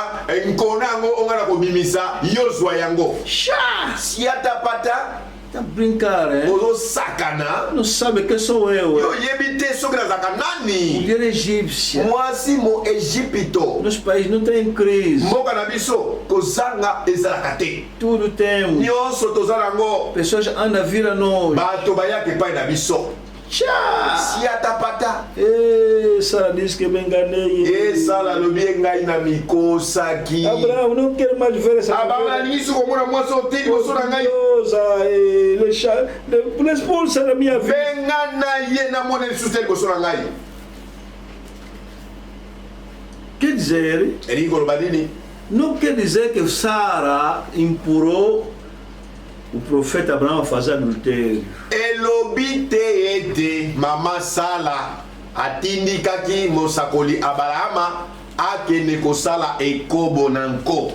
nkonango ongana kobimisa yozwa yango. Tchia, Siata pata. tá brincando, hein? Ozo sakana. Não sabe quem sou eu. Yo yebite sokra zaka nani. Mulher egípcia. Mwasi mo Egipto. Nos países não tem crise. Mboka na biso kozanga ezalaka te. Tudo temos. Nyonso tozala ngo. Pessoas andam a vir a nós. Bato bayake pai na biso. Tchá! Siata pata. Sara disse que me enganei. Esala lobi ngai na mikosaki. Abraão, não quero mais ver essa Abanga nisu komona mwasi oteli boso na ngai. Expulsa da minha vida. Venga na ye na mona lisusu teli boso na ngai. Quer dizer, Elingi koloba nini? não quer dizer que Sara impurou o profeta Abraão a fazer adultério. Elobi te ete mama Sala atindikaki mosakoli Abrahama akende kosala ekobo na nko.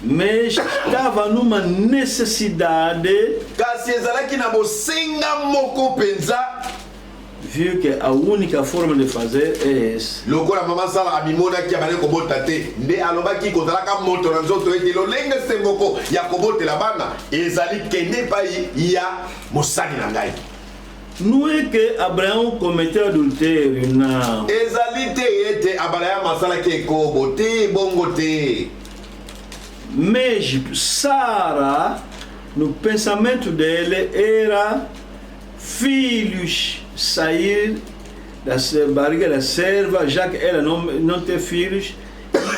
Mas estava numa necessidade, Kasi ezalaki na bosenga moko penza. viu que a única forma de fazer é essa. Lokola mama Sala abimonaki abale kobota te nde alobaki kozalaka moto na nzoto ete lolenge se moko ya kobotela bana ezali kende epai ya mosali na ngai. Não é que Abraão cometeu adultério, não. Ezali te ete Abrahama asalaki ekobo te bongo te. Mas Sara, no pensamento dele, era filhos sair da barriga da serva, já que ela não tem filhos,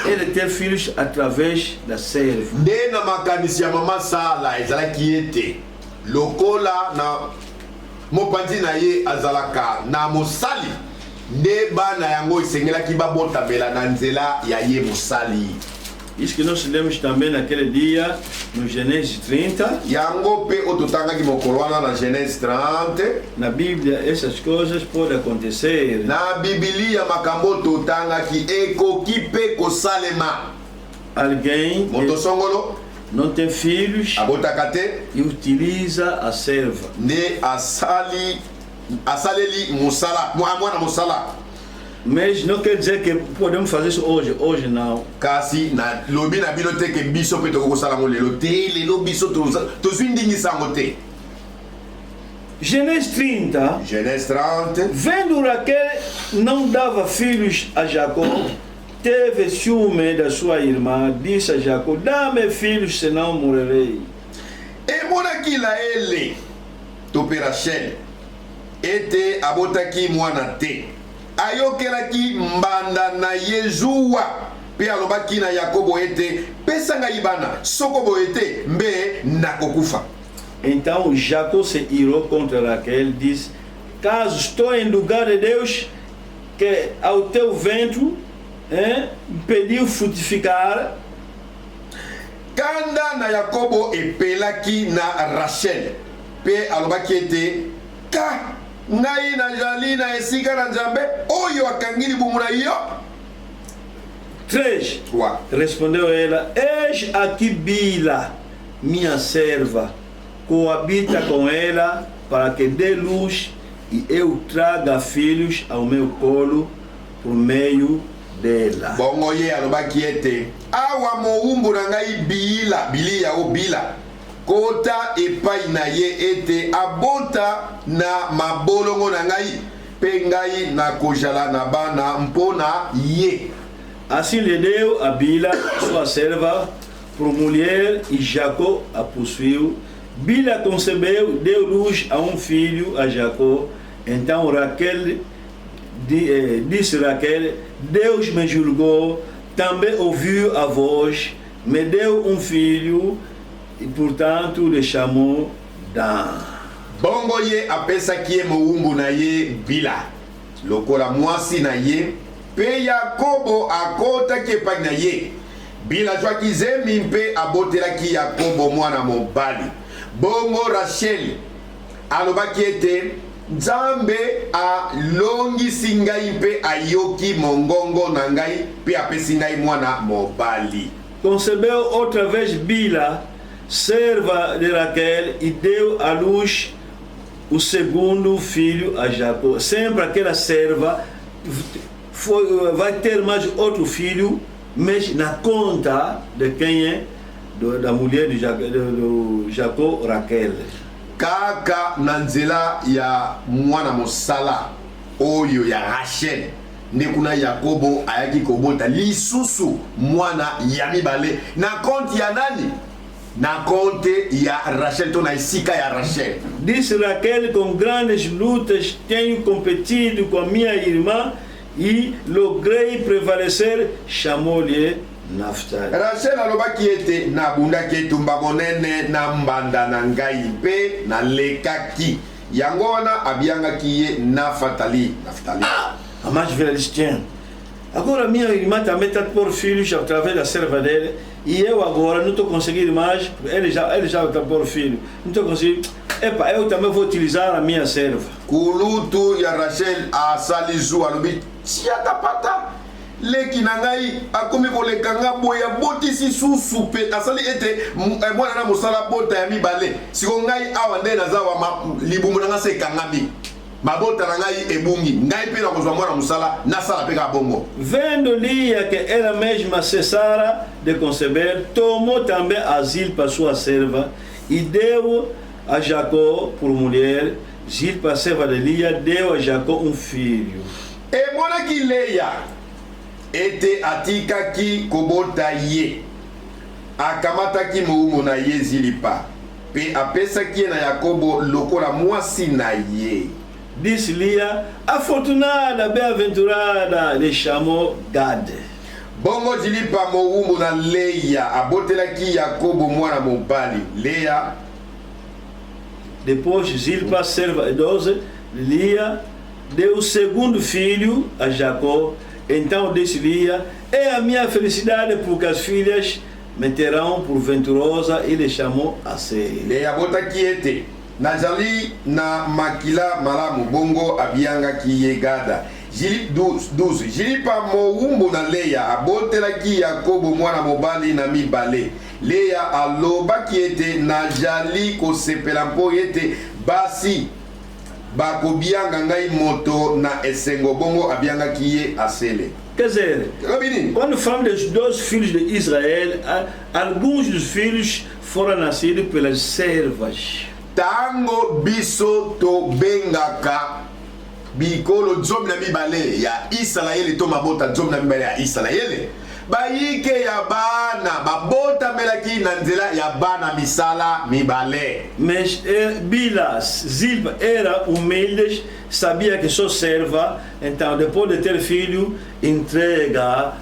ele ter filhos através da serva. Nde na makanisi ya mama Sala ezalaki ete lokola na mopanzi na ye azalaka na mosali nde bana yango esengelaki babotamela na nzela ya ye mosali. Isso que nós lemos também naquele dia, no Gênesis 30. Yango pe ototangaki mokolo wana na Genèse 30. Na Bíblia, essas coisas podem acontecer. Na Biblia makambo totangaki ekoki pe kosalema. Alguém Moto songolo não tem filhos abotaka te e utiliza a serva. nde asaleli mosala mwana mosala. Mas não quer dizer que podemos fazer isso hoje. Hoje não. Kasi na lobi na bino te ke biso pe tokosala ngo lelo te lelo biso tozwi ndingisa ngo te. Gênesis 30. Genèse 30. Vendo Raquel não dava filhos a Jacó, teve ciúme da sua irmã, disse a Jacó: dá-me filhos, senão morrerei. Emonaki Laele to pe Rachel ete abotaki mwana te. Ayokelaki mbanda na Yezuwa pe alobaki na Yakobo ete pesa ngai bana soko boete mbe nakokufa. Então Jacó se irou contra Raquel, disse: caso estou em lugar de Deus, que ao teu vento pediu frutificar. Kanda na Yakobo epelaki na Rachel pe alobaki ete ka ngai nazali na esika na Nzambe oyo akangili bumu na yo. 3. Wa. Respondeu ela: eis aqui Bila, minha serva, coabita com ela para que dê luz e eu traga filhos ao meu colo por meio dela. Bongo ye alobaki ete awa mowumbu na ngai bilia o bila kota epai na ye ete abota na mabolongo na ngai pe ngai na kozala na bana mpona ye. Assim lhe deu a Bila, sua serva, por mulher, e Jacó a possuiu. Bila concebeu, deu luz a filho, a Jacó. Então Raquel disse Raquel: Deus me julgou, também ouviu a voz, me deu filho, e portanto lhe chamou Dan. Bongo ye apesa kie mowumbu na ye Bila lokola mwasi na ye pe Yakobo akotaki epai na ye. Bila zwaki zemi mpe abotelaki Yakobo mwana mobali. Bongo Rachel alobaki ete Nzambe alongisi ngai mpe ayoki mongongo na ngai pe apesi ngai mwana mobali. Concebeu outra vez Bila, serva de Raquel, e deu à luz o segundo filho a Jacó. Sempre aquela serva vai ter mais outro filho, mas na conta de quem é? Da mulher de Jacó, Raquel. Kaka na nzela ya mwana mosala oyo ya Rachel nde kuna Yakobo ayaki kobota lisusu mwana ya mibale na konti ya nani? Na conte ya Rachel, to na esika ya Rachel. Disse Raquel: com grandes lutas tenho competido com a minha irmã e logrei prevalecer. Chamou-lhe Naftali. Rachel alobaki ete nabundaki etumba monene na mbanda na ngai mpe na lekaki yango wana abiangaki ye Naftali. A mais velha disse: tiens, agora minha irmã também está por filhos através da serva dele, e eu agora não estou conseguindo mais, ele já está por filho, não estou conseguindo, epa, eu também vou utilizar a minha serva. Kulutu ya Rachel asalizu alobi tia tapata leki na ngai akomi koleka nga boya botisi susu pe asali ete mwana na mosala bota ya mibale siko ngai awa nde naza wa libumu na nga se kangami mabota na ngai ebungi ngai pe na kozwa mwana mosala nasala pe ka bongo. Vendo Lia que ela mesma cessara de conceber, tomou também a Zilpa sua serva e deu a Jacó por mulher. Zilpa, serva de Lia, deu a Jacó filho. E monaki Leia ete atikaki kobota ye akamataki moumo na ye Zilpa pe apesaki na Yakobo lokola mwasi na ye. Disse Lia: afortunada, bem-aventurada, lhe chamou Gad. Bongo Zilpa moumo na Leia abotelaki Yakobo mwana mobali Leia. Depois Zilpa, serva idosa, Lia, deu o segundo filho a Jacó. Então disse Lia: é a minha felicidade, porque as filhas me terão por venturosa, e lhe chamou Asser. Leia botaki ete nazali na makila malamu bongo abiangaki ye Gada. 12 Zilpa mowumbu na Leia abotelaki Yakobo mwana mobali na mibale. Leia alobaki ete najali kosepela mpo ete basi bakobianga ngai moto na esengo bongo abiangaki ye Asele. Quer dizer, quando falamos dos 12 filhos de Israel, alguns dos filhos foram nascidos pelas servas. Tango biso to bengaka bikolo zomi na mibale ya Israel to mabota zomi na mibale ya Israel bayike ya bana babota melaki na nzela ya bana misala mibale. Mas Bila, Zilpa era humilde, sabia que só serva, então depois de ter filho, entrega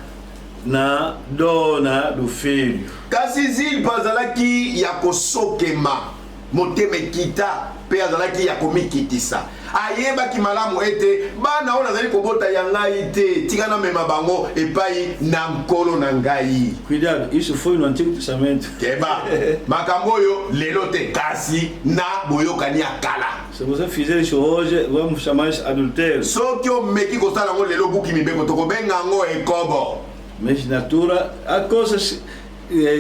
na dona do filho. Kasi Zilpa azalaki ya kosokema motema kita pe azalaki ya komikitisa ayebaki malamu ete bana ona azali kobota ya ngai te tika na mema bango epai na nkolo na ngai. Cuidado, isso foi no Antigo Testamento. Keba makambo oyo lelo te kasi na boyokani ya kala. Se você fizer isso hoje, vamos chamar isso adultério. Soki omeki kosala ngo lelo buki mibeko tokobenga ngo ekobo. Mas na natura há coisas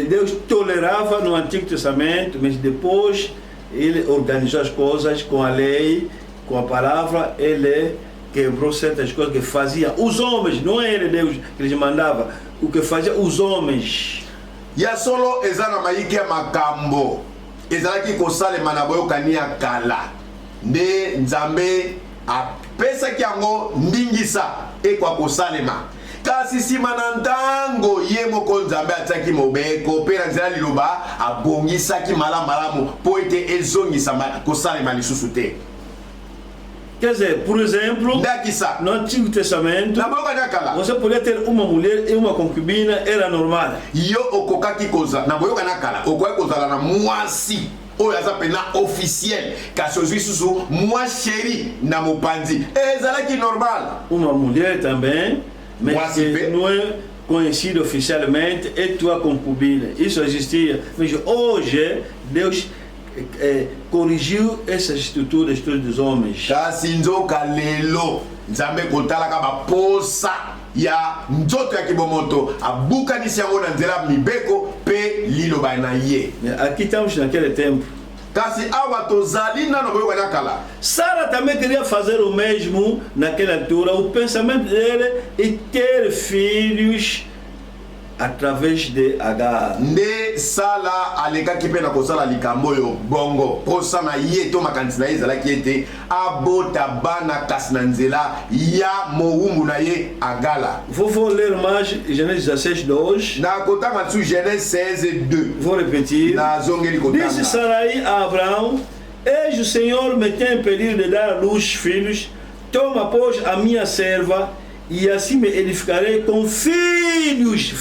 Deus tolerava no Antigo Testamento, mas depois ele organizou as coisas com a lei, com a palavra, ele quebrou certas coisas que fazia os homens, não era Deus que eles mandava, o que fazia os homens. Ya solo ezana maiki ya makambo ezalaki kosalema na boyokani ya kala nde nzambe apesaki yango ndingisa ekwa kosalema kasi nsima na ntango ye moko nzambe atiaki mobeko mpe na nzela liloba abongisaki malamu mpo ete ezongisa kosalema lisusu te. Quer dizer, por exemplo, no Antigo Testamento, você podia ter uma mulher e uma concubina, era normal. Yo okokaki koza, na boyoka nakala, okoki kozala na mwasi oyo aza pena officiel, kasi ozwi susu mwa chéri na mopanzi. Ezalaki normal. Uma mulher também, mas que não é conhecida oficialmente, é tua concubina. Isso existia. Mas hoje, Deus corrigiu essas estruturas dos homens. Kasi nzoka lelo nzambe kotalaka baposa ya nzoto ya kibomoto abukanisi yango na nzela mibeko pe liloba na ye. Aqui estamos naquele tempo. Kasi awa tozali nano boyoka nakala. Sara também queria fazer o mesmo naquela altura. O pensamento dele é ter filhos através de Agar. Nde sala alekaki pe na kosala likambo yo bongo posa na ye to makanisi na ye ezalaki ete abota bana kasi na nzela ya mowumbu na ye Agala. Vou ler mais Genèse 16:2. Na kotanga tsu Genèse 16:2. Vou repetir. Na zongeli kotanga. Disse Sarai a Abraão: Eis o Senhor me tem impedido de dar à luz filhos. Toma, pois, a minha serva, e assim me edificarei com filhos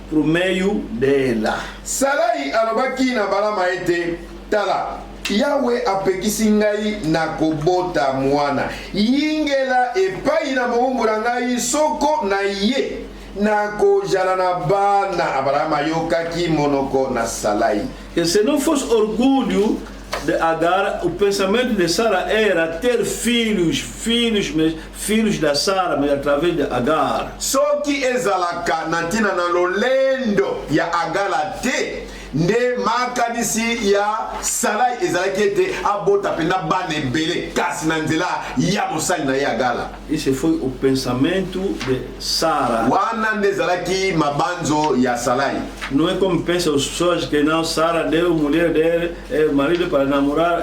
por meio dela. Sarai alobaki na balama ete tala Yahweh apekisi ngai na kobota mwana yingela epai na mowumbu na ngai soko na ye na kozala na bana. Abraham ayokaki monoko na Sarai. E se não fosse orgulho de Agar, o pensamento de Sara era ter filhos da Sara, mas através de Agar. Soki ezalaka na ntina na lolendo ya Agala te, nde makanisi ya Sarai ezalaki ete abota pena bana ebele kasi na nzela ya mosali na ye Agala. Esse foi o pensamento de Sara. Wana nde ezalaki mabanzo ya Sarai. Não é como pensam as pessoas que não, Sara deu mulher dele, marido para namorar.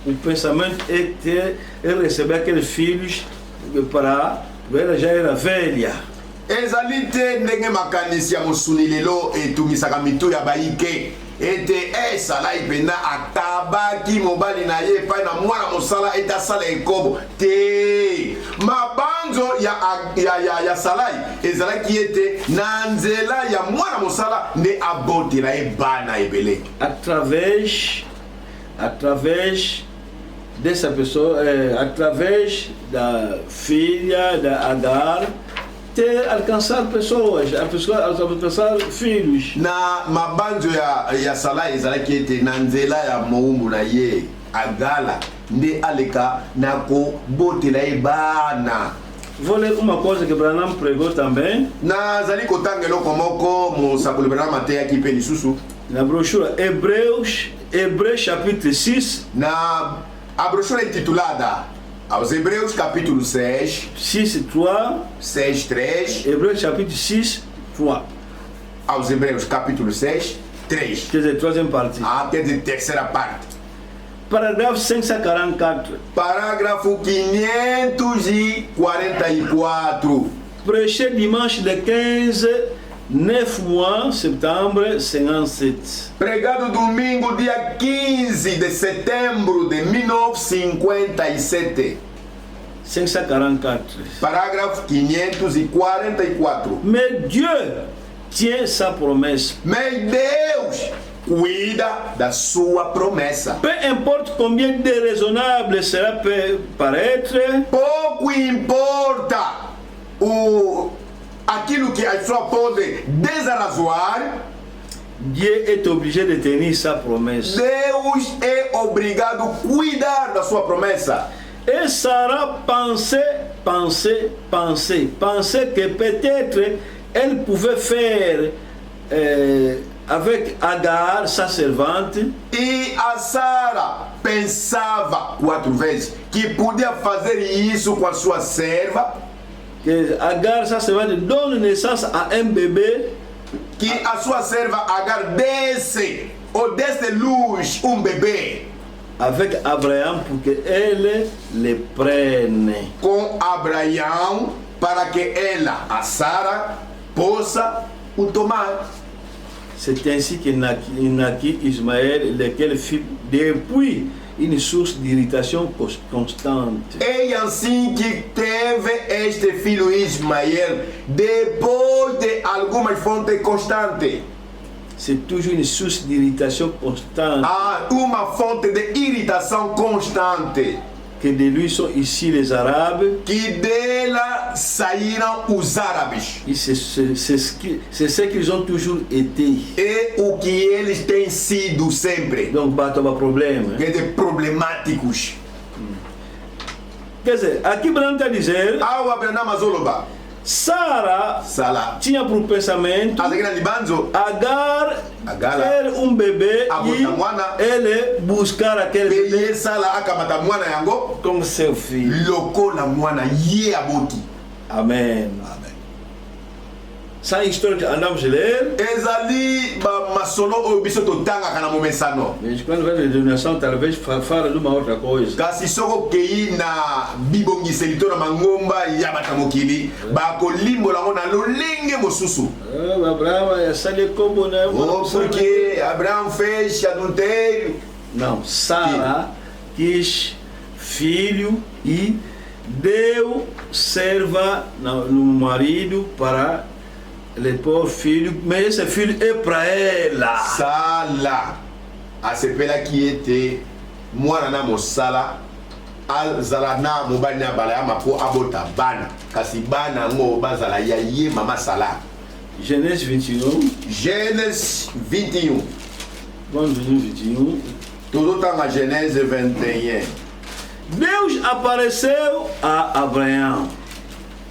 O pensamento é receber aqueles filhos para ela já era velha. Ezali te ndenge makanisi ya mosuni lelo etumisaka mitu ya baike ete Sarai pena atabaki mobali na ye epai na mwana mosala ete asala ekobo te. Mabanzo ya Sarai ezalaki ete na nzela ya mwana mosala nde abotela ye bana ebele. Através dessa pessoa, através da filha da Agar, ter alcançar pessoas, alcançar filhos. Na mabanzo ya Sarai ezalaki ete na nzela ya mowumbu na ye Agala nde aleka na kobotela ye bana. Vou ler uma coisa que Branham pregou também. Nazali kotanga eloko moko mosakoli Branham ateyaki mpe lisusu na brochura Hebreus capítulo 6. Na a brochura intitulada aos Hebreus capítulo 6, 6:3. Hebreus capítulo 6, 3. Aos Hebreus capítulo 6, 3. Quer dizer, troisième partie. Quer dizer, terceira parte. Parágrafo 544. Parágrafo 544. Prêché dimanche de 9 mois, setembro, 57. Pregado domingo, dia 15 de setembro de 1957. 544. Parágrafo 544. Mais Dieu tient sa promesse. Mas Deus cuida da sua promessa. Peu importe combien déraisonnable cela peut paraître. Pouco importa aquilo que a pessoa pode desarrazoar. Dieu est obligé de tenir sa promesse. Deus é obrigado a cuidar da sua promessa. Et Sarah pensait que peut-être elle pouvait faire avec Agar, sa servante, E a Sara pensava 4 vezes que podia fazer isso com a sua serva, que Agar, sa servante, donne naissance à un bébé que a sua serva Agar desse ou desse luz bebê avec Abraham pour qu'elle le prenne. com Abraão para que ela, a Sara, possa o tomar. C'est ainsi qu'il naquit Ismaël, lequel fut depuis une source d'irritation constante. É assim que teve este filho Ismael, depois de algumas fontes constantes. C'est toujours une source d'irritation constante. Há uma fonte de irritação constante, Que de lui sont ici les Arabes. que dela saíram os árabes. Et c'est ce qu'ils ont toujours été. É o que eles têm sido sempre, Donc, pas de problème. que de problemáticos. Quer dizer, aqui Branco está a dizer, Ao Abraão Mazoloba, Sara Sala, tinha por pensamento a grande banzo, Agar Agar ter bebê Abotamwana. e ele buscar aquele bebê peye Sala akamata mwana yango, como seu filho. lokola mwana ye aboti. Amen. Essa história que andamos a ler, Ezali ba masono oyo biso totangaka na momesano. mas quando vai a denominação, talvez fala de uma outra coisa. Kasi soko kei na bibongiseli to na mangomba ya bata mokili bakolimbola ngo na lolenge mosusu. Abraão é sali como, né? Oh, porque Abraão fez adultério. Não, Sara quis filho e deu serva no marido para ele pôr filho, mas esse filho é para ela. Sala asepelaki ete mwana na mosala azala na mobali na bala ya mpo abota bana, kasi bana ngo bazala ya ye mama Sala. Genèse 21, Gênesis 21. vamos ver 21. Tozotanga Genèse 21. Deus apareceu a Abraão.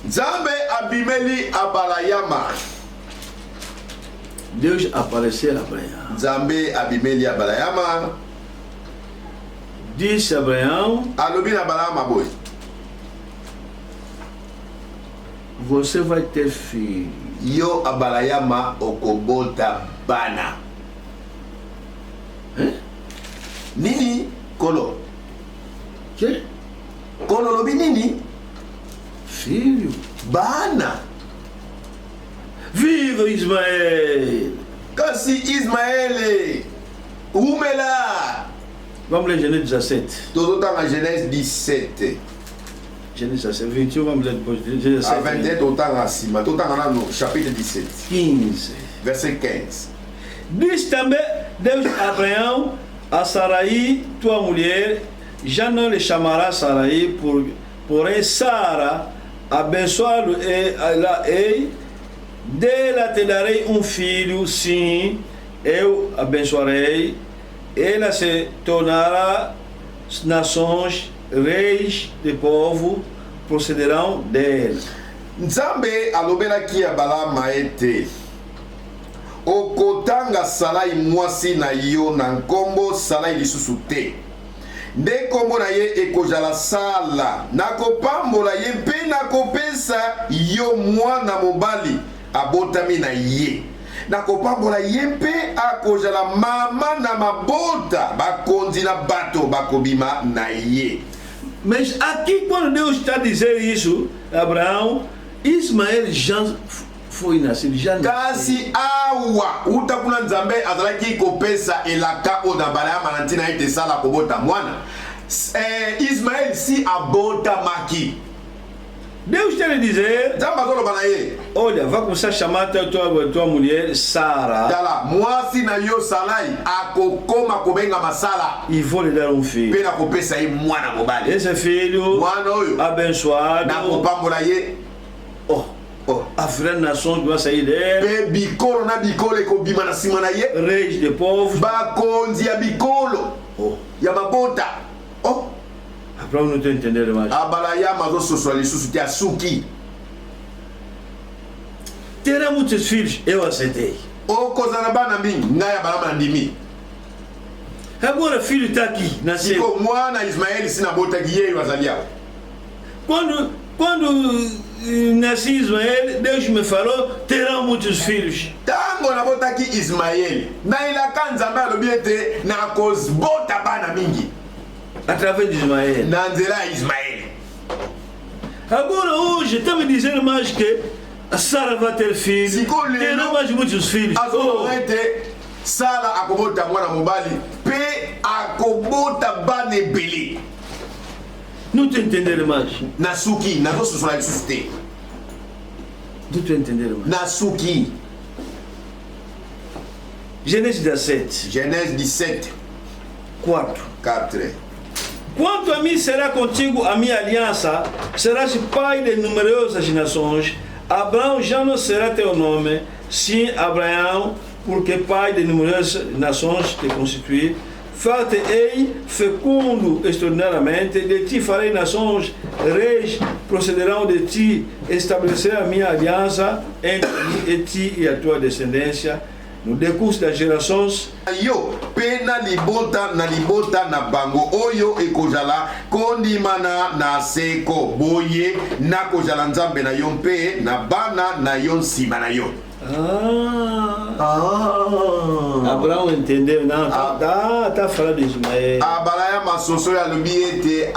Nzambe abimeli abalayama. Deus apareceu a Abraão. Nzambe abimeli abalayama. Disse a Abraão: Alobi na balayama boy. você vai ter filho. Yo abalayama okobota bana. Hein? Nini kolo? Que? Kolo lobi nini? Filho. Bana. Viva Ismael! Kasi Ismaele umela. Vamos ler Genèse 17. Tozotanga Genèse 17. Genèse 17, 21, vamos ler depois. Genèse A 17. 21 totanga acima. Totanga lá no chapitre 17. 15. Verset 15. Diz também Deus a Abraão: a Saraí, tua mulher, já não lhe chamará Saraí, porém Sara, abençoá-lo e dela te darei filho, sim, eu abençoarei, ela se tornará nações, reis de povo procederão dela. Nzambe alobelaki ya balama ete okotanga Salai mwasi na yo na nkombo Salai lisusu te, nde nkombo na ye ekozala Sala, nakopambola ye mpe nakopesa yo mwana mobali abotami na ye, nakopambola ye mpe akozala mama na mabota bakonzi na bato bakobima na ye. Mas aqui, quando Deus está dizendo isso, Abraão, Ismael já foi nascido, já nasceu. Kasi awa utakuna Nzambe azalaki kopesa elaka o na balaya manantina ete sala kobota mwana, Ismael si abota maki. Deus está lhe dizer: Nzambe azoloba na ye, olha, vai começar a chamar tua mulher Sara tala mwasi na yo Salai akokoma kobenga masala e vou lhe dar filho. pe na kopesa ye mwana mobali. Esse filho Mwana oyo abençoado, nakopambola ye, as nações que vão sair dela, pe bikolo na bikolo ekobima na nsima na ye, reis de povos. bakonzi ya bikolo ya mabota. Abraão não está entendendo mais. Abalaya mazososwa lisusu te asuki. Terá muitos filhos, eu aceitei. okozala bana mingi ngai abalama na ndimi. Agora filho está aqui, nasceu. Siko mwana Ismaeli sina botaki ye bazali awa. Quando nasci Ismael, Deus me falou, terão muitos filhos. Tango na botaki Ismaeli, na ilaka Nzambe alobi ete na kozbota bana mingi Através de Ismael. na nzela ya Ismaeli. Agora hoje está me dizendo mais que a Sara vai ter filhos, terão mais muitos filhos. Azoloba ete Sara akobota mwana mobali pe akobota bana ebele. Não estou entendendo mais. Na suki nazosusula lisusu te. Não estou entendendo mais. Na suki. Genèse 17, Genèse 17, 4. 4. Quanto a mim será contigo a minha aliança, serás pai de numerosas nações. Abraão já não será teu nome, sim Abraão, porque pai de numerosas nações te constituí. Far-te-ei fecundo extraordinariamente, de ti farei nações, reis procederão de ti, estabelecerei a minha aliança entre mim e ti e a tua descendência. No decurso das gerações, Yo pe na libota na bango oyo ekozala kondimana na seko boye na kozala nzambe na yo mpe na bana na yo nsima na yo. Abraão entendeu, não? Tá falando de Ismael. Abalaya masoso ya lobi ete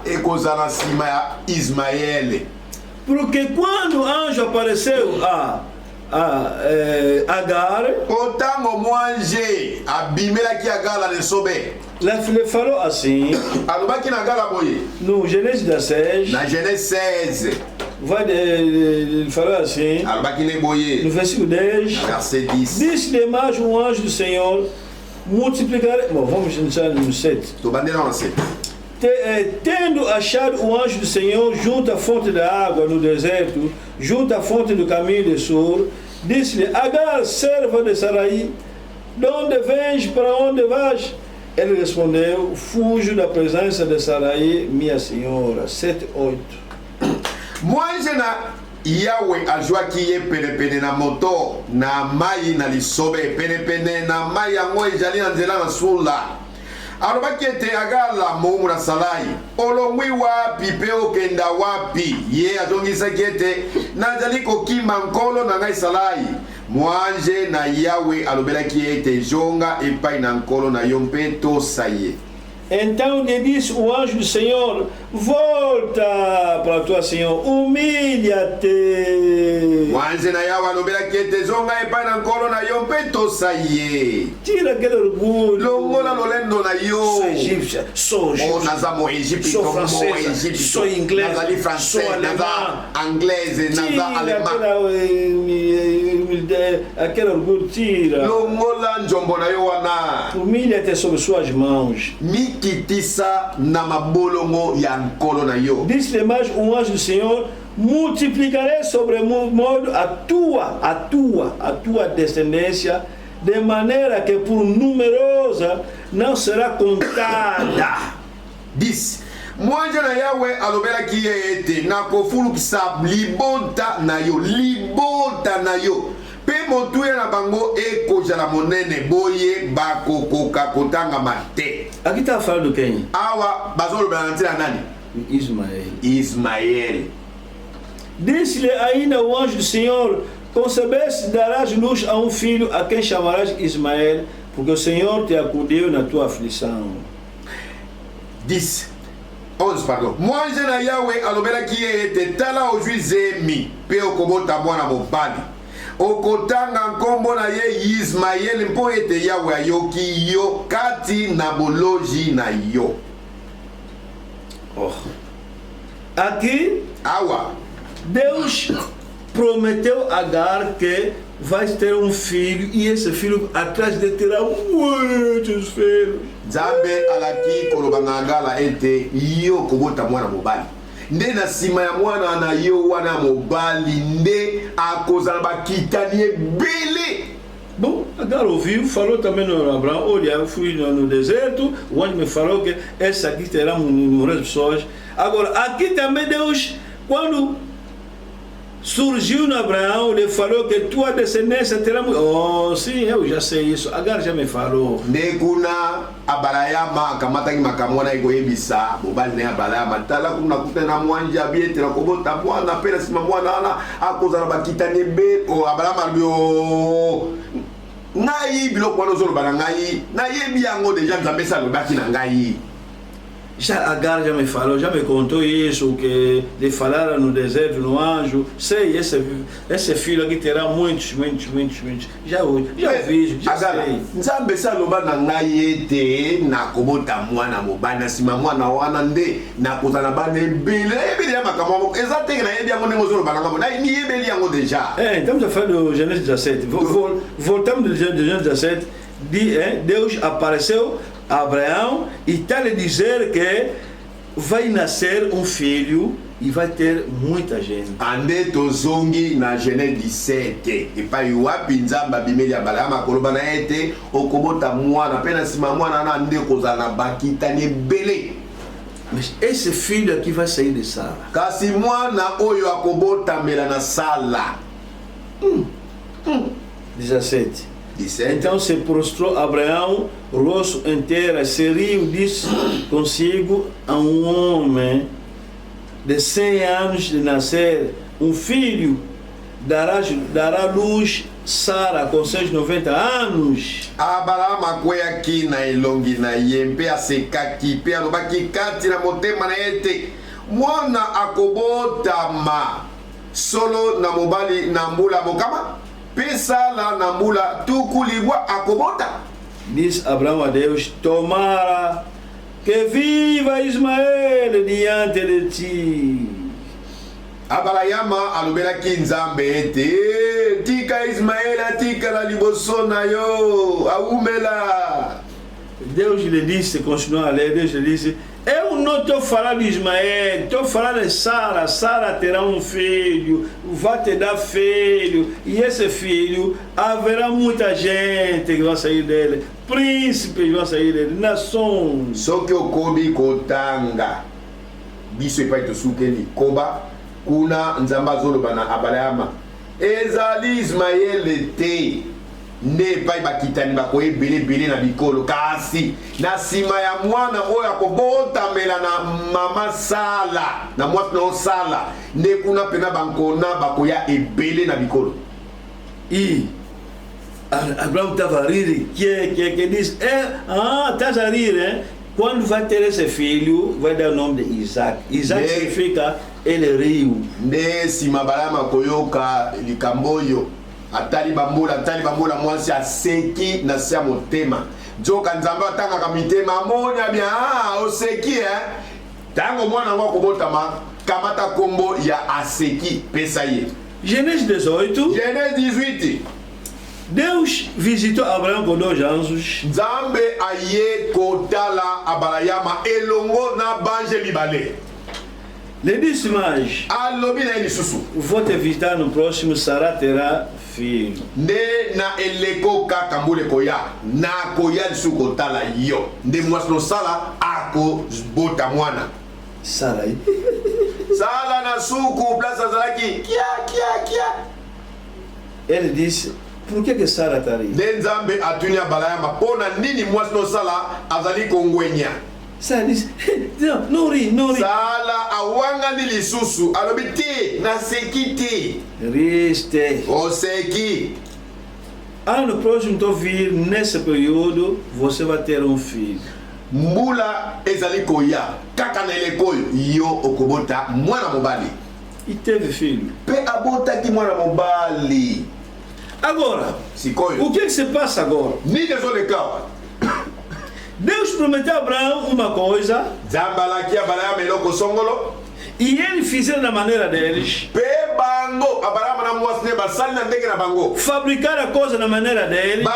ekozala nsima ya Ismaele. Porque quando o anjo apareceu a Agar, Otango mwanje abimelaki Agala le sobe. la fille falou assim, Alobaki na Agala boye. no Genèse 16, Na Genèse 16. ele falou assim, Alobaki ne boye. no versículo 10, Verset 10. disse-lhe mais um anjo do Senhor, multiplicarei. Bom, vamos iniciar no 7. To bandera na 7. Tendo achado o anjo do Senhor junto à fonte da água no deserto, junto à fonte do caminho de Sur, disse-lhe: Agar, serva de Sarai, de onde vens, para onde vais? Ele respondeu: fujo da presença de Sarai, minha senhora. 7, 8. Mwanje na Yahweh ajwaki ye penepene na moto na mai na lisobe penepene na mai yango ezali na nzela na sula. Alobaki ete Agala momu na Sarai olongwi wapi pe okenda wapi? Ye azongisaki ete nazali kokima nkolo na ngai Sarai. Mwanje na Yahweh alobelaki ete jonga epai na nkolo na yo mpe tosa ye. Então lhe disse o anjo do Senhor: volta para tua Senhor, humilha-te. Mwanje na Yahweh alobelaki ete zonga epai na nkolo na yo mpe tosa ye. Tira aquele orgulho. Longola lolendo na yo. Sou egípcia, sou Oh, justo, naza mo Égypte, sou mo francesa, Égypte, sou inglês, nazali sou français, alemão. naza anglaise, naza Tira allemand. aquele orgulho, tira. Longola njombo na yo wana. Humilha-te sobre suas mãos. Mikitisa na mabolongo ya nkolo na yo. Disse-lhe mais um anjo do Senhor: multiplicarei sobre modo a tua descendência, de maneira que por numerosa não será contada. 10. Mwanje na Yahweh alobelaki ye ete nakofulukisa libota na yo, libota na yo. Pe motuya na bango ekozala monene boye bakokoka kotangama te. Aqui está falando quem? Awa bazolobela na ntina nani? Ismael. Ismael. Disse-lhe ainda o anjo do Senhor: concebeste, darás luz a um filho, a quem chamarás Ismael, porque o Senhor te acudiu na tua aflição. 10. 11 pardon. Mwanje na Yahweh alobelaki ye ete tala ozwi zemi pe okobota mwana mobali. Okotanga nkombo na ye Ismael mpo ete Yahweh ayoki yo kati na boloji na yo. Oh. Aqui, Awa. Deus prometeu a Agar que vai ter um filho, e esse filho atrás de terá muitos filhos. Nzambe alaki kolobanga Agala ete yo kobota mwana mobali. Nde na sima ya mwana na yo wana mobali nde akozala bakitani ebele. Bom, Agar ouviu, falou também no Abraão: olha, eu fui no deserto, o anjo me falou que essa aqui terá numerosas pessoas. Agora, aqui também Deus, quando surgiu no Abraão, ele falou que tua descendência terá... Oh, sim, eu já sei isso. Agar já me falou. Nekuna abalayama kamataki makamwana iko yebisa bobali ne abalayama tala kuna kutena mwanja biete na kobota mwana pela sima mwana ana akozala bakitane be o abalayama bio ngai biloko wana ozoloba na ngai nayebi yango deja nzambe salobaki na ngai. Já Agar já me falou, já me contou isso, que de falar no deserto, no anjo. Sei, esse filho aqui terá muitos. Já ouvi, já sei. Nzambe saloba na ngai ete na kobota mwana mobali na sima mwana wana nde na kozala bana ebele ya makambo exactement na yebi yango ndenge ozoloba na ngai na yebeli yango déjà. Estamos a falar do Gênesis 17. Voltamos do Gênesis 17. Deus apareceu a Abraão e está a dizer que vai nascer um filho e vai ter muita gente. Ande tozongi na Genèse 17 epai wapi nzamba bimeli ya balama koloba na ete okobota mwana pe na sima mwana na nde kozala na bakitani ebele. Mas esse filho aqui vai sair de Sara. Kasi mwana oyo akobotamela na Sala. 17. Então Então se prostrou Abraão, rosto inteiro, se riu, disse consigo a um homem de 100 anos de nascer, um filho, dará luz Sara com seus 90 anos. Abraham akweyaki na elongi na ye mpe asekaki mpe alobaki kati na motema na ete mwana akobotama solo na mobali na mbula mokama Sala na mbula tukulibwa akobota. Diz Abraão a Deus: tomara que viva Ismael diante de ti. Abalayama alobelaki nzambe ete tika Ismael tika la liboso na yo aumela. Deus lhe disse, continuou a ler, Deus lhe disse: eu não estou falando de Ismael, estou falando de Sara. Sara terá um filho, vai te dar filho, e esse filho haverá muita gente que vai sair dele, príncipes vão sair dele, nações. Só que o kobi kotanga biso epai tosukeli koba kuna nzamba zoloba na Abalayama ezali Ismael te ne pai bakitani bakoye bele na bikolo kasi na sima ya mwana oyo akobotamela na mama Sala na mwasi na Sala ne kuna pena bankona bakoya ebele na bikolo. E Abraão estava a rir, que diz: estás a rir, hein? Quando vai ter esse filho, vai dar o nome de Isaac. Isaac significa ele riu. Ne sima Balama koyoka likamboyo atali bambula mwasi aseki na sia motema joka nzamba atangaka mitema amonya bien oseki tango mwana ngo kobotama kamata kombo ya aseki pesa ye. Gênesis 18. Genèse 18. Deus visitou Abraão com 2 anjos. Nzambe aye kotala Abalayama elongo na banje mibale. Ele disse mais: alobi na lisusu vou te visitar no próximo, Sara terá filho. nde na eleko kaka mbula koya na koya lisusu kotala yo nde mwasi no Sala akobota mwana. Sara Sala na suku place azalaki kia. Ele disse: por que Sara está ali? nde nzambe atuni Abalayama mpona nini mwasi no Sala azali kongwenya. Sara disse: não ri. Sala awangani lisusu alobi te naseki te Riste. oseki. Ano próximo, então vir nesse período, você vai ter um filho. Mbula ezali koya kaka na eleko oyo yo okobota mwana mobali. E teve filho. Pe abotaki mwana mobali. Agora, Sikoyo o que se passa agora? nini ezoleka? Deus prometeu a Abraão uma coisa Nzambe alaki Abalayama eloko songolo e ele fizeram da maneira deles, pe bango Abalayama na mwasi ne basali na ndenge na bango fabricar a coisa da maneira deles.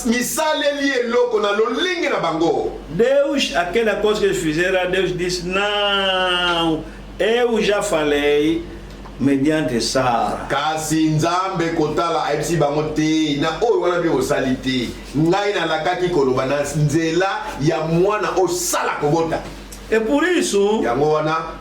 misaleli eloko na lolingi na bango. Deus, aquela coisa que eles fizeram, Deus disse: não, eu já falei mediante Sara. Kasi Nzambe kotala ayebisi bango te na oyo wana mpe osali te ngai nalakaki koloba na nzela ya mwana osala kobota. E por isso,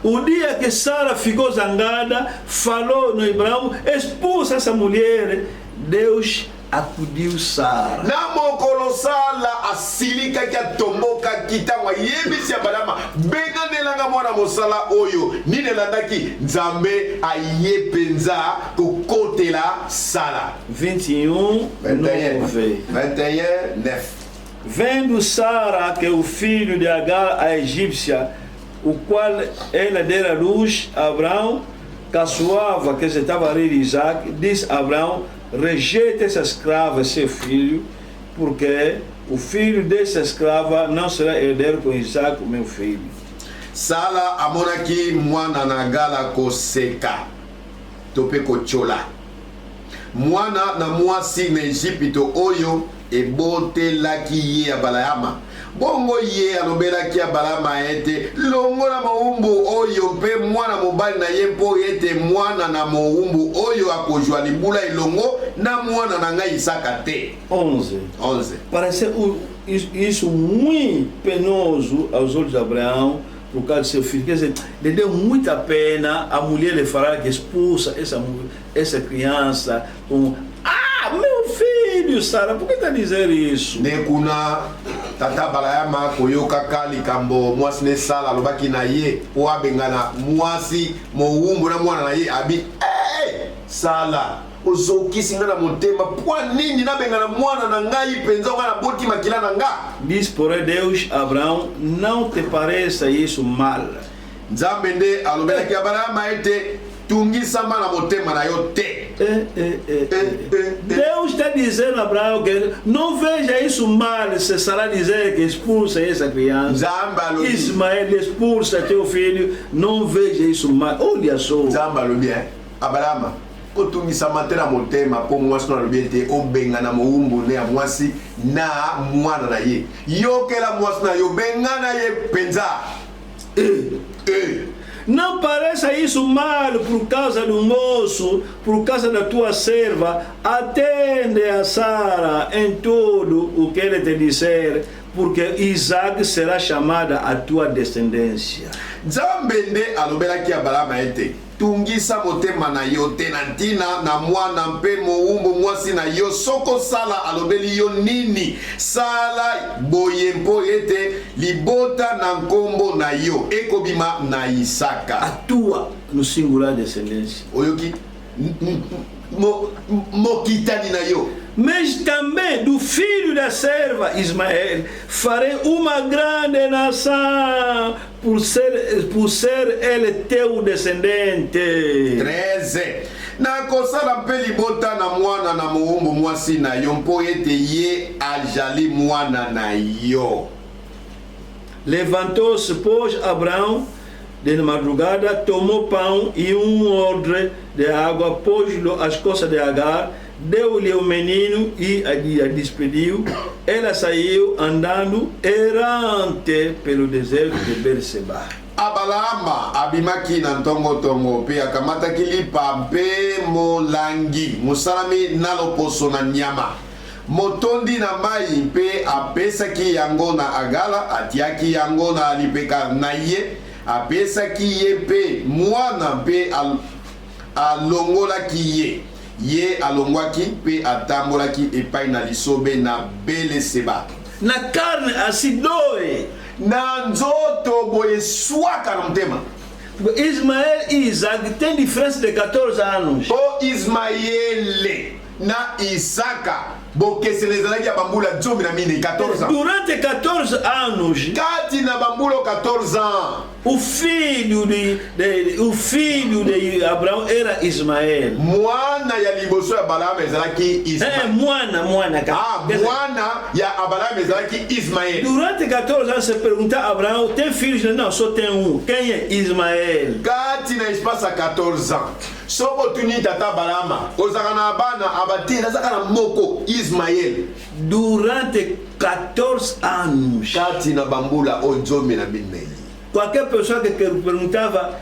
o dia que Sara ficou zangada, falou no Abraão, expulsa essa mulher, Deus acudiu Sara. Na mokolo sala asilika kia tomboka kitangwa yebisi Abrahama benga nelanga mwana mosala oyo ninelandaki nzambe ayepenza kokotela Sara. 21, 9. Vendo Sara que o filho de Agar, a egípcia, o qual ela dera luz a Abraão, caçoava que se estava a rir Isaac, disse a Abraão: rejeite essa escrava, seu filho, porque o filho dessa escrava não será herdeiro com Isaac, meu filho. Sala amonaki mwana na gala koseka tope kochola mwana na mwasi na Egypto oyo ebotelaki ye Abrahama. Bongo ye alobelaki Abrahama ete longola moumbu oyo mpe mwana mobali na ye mpo ete mwana na moumbu oyo akozwa libula elongo na mwana na ngai Isaka te. 11. Parece isso muito penoso aos olhos de Abraão por causa de seu filho. Quer dizer, lhe deu muita pena a mulher lhe falar que expulsa essa criança com meu filho, Sara, por que está dizendo isso? Nekuna tata Abrahama koyoka kali kambo mwasi ne Sala lobaki na ye po abengana mwasi moumbu na mwana na ye abi Sala ozokisi nga na motema pwa nini nabengana mwana na ngai penza nga na boti makila na nga. Diz porém Deus a Abraão: não te pareça isso mal. Nzambe nde alobelaki Abrahama ete tungisa na motema na yo te. Deus está dizendo a Abraão que não veja isso mal se Sara dizer que expulsa essa criança. Ismael expulsa teu filho, não veja isso mal. Olha só. Abrahama kotungisa matera motema po mwasi na lobiete obenga na moumbu ne ya mwasi na mwana na ye yokela mwasi na yo benga na ye penza. Não pareça isso mal por causa do moço, por causa da tua serva. Atende a Sara em tudo o que ele te disser, porque Isaac será chamada a tua descendência. Nzambe alobelaki Abrahama ete tungisa motema na yo te na ntina na mwana mpe moumbu mwasi na yo soko Sala alobeli yo nini Sala boye mpo ete libota na nkombo na yo ekobima na Isaka. A tua no singular descendência. Oyoki mokitani na yo. Mas também do filho da serva Ismael farei uma grande nação, por ser ele teu descendente. 13. Na kosala mpe libota na mwana na moumbu mwasi na yo mpo ete ye ajali mwana na yo. Levantou-se, pois, Abraão de madrugada, tomou pão e odre de água, pôs-lo às costas de Agar, deu-lhe o menino e a despediu. Ela saiu andando errante pelo deserto de Berseba. Abalama abimaki na ntongo pe akamataki lipa mpe molangi mosalami na loposo na nyama motondi na mai mpe apesaki yango na Agala, atiaki yango na lipeka na ye, apesaki ye mpe mwana mpe alongolaki ye alongwaki mpe atambolaki epai na lisobe na Berseba. Na carne asidoe na nzoto boye swaka na mtema. Ismael e Isaac tem diferença de 14 anos. O Ismaele na Isaka bokeselezalaki ya bambula 14 ans. Durante 14 anos, kati na bambulo 14 ans, o filho de Abraão era Ismael. Mwana ya liboso ya Abraham ezalaki Ismael. Mwana ya Abraham ezalaki Ismael. Durante 14 anos se pergunta a Abraão, tem filhos? Não, só tem um. Quem é Ismael? Kati na espace 14 ans. Soko tuni tata Abraham ozaka na bana abati nazaka na moko Ismael. Durante 14 anos. Kati na bambula ojome na bineli. Qualquer pessoa que perguntava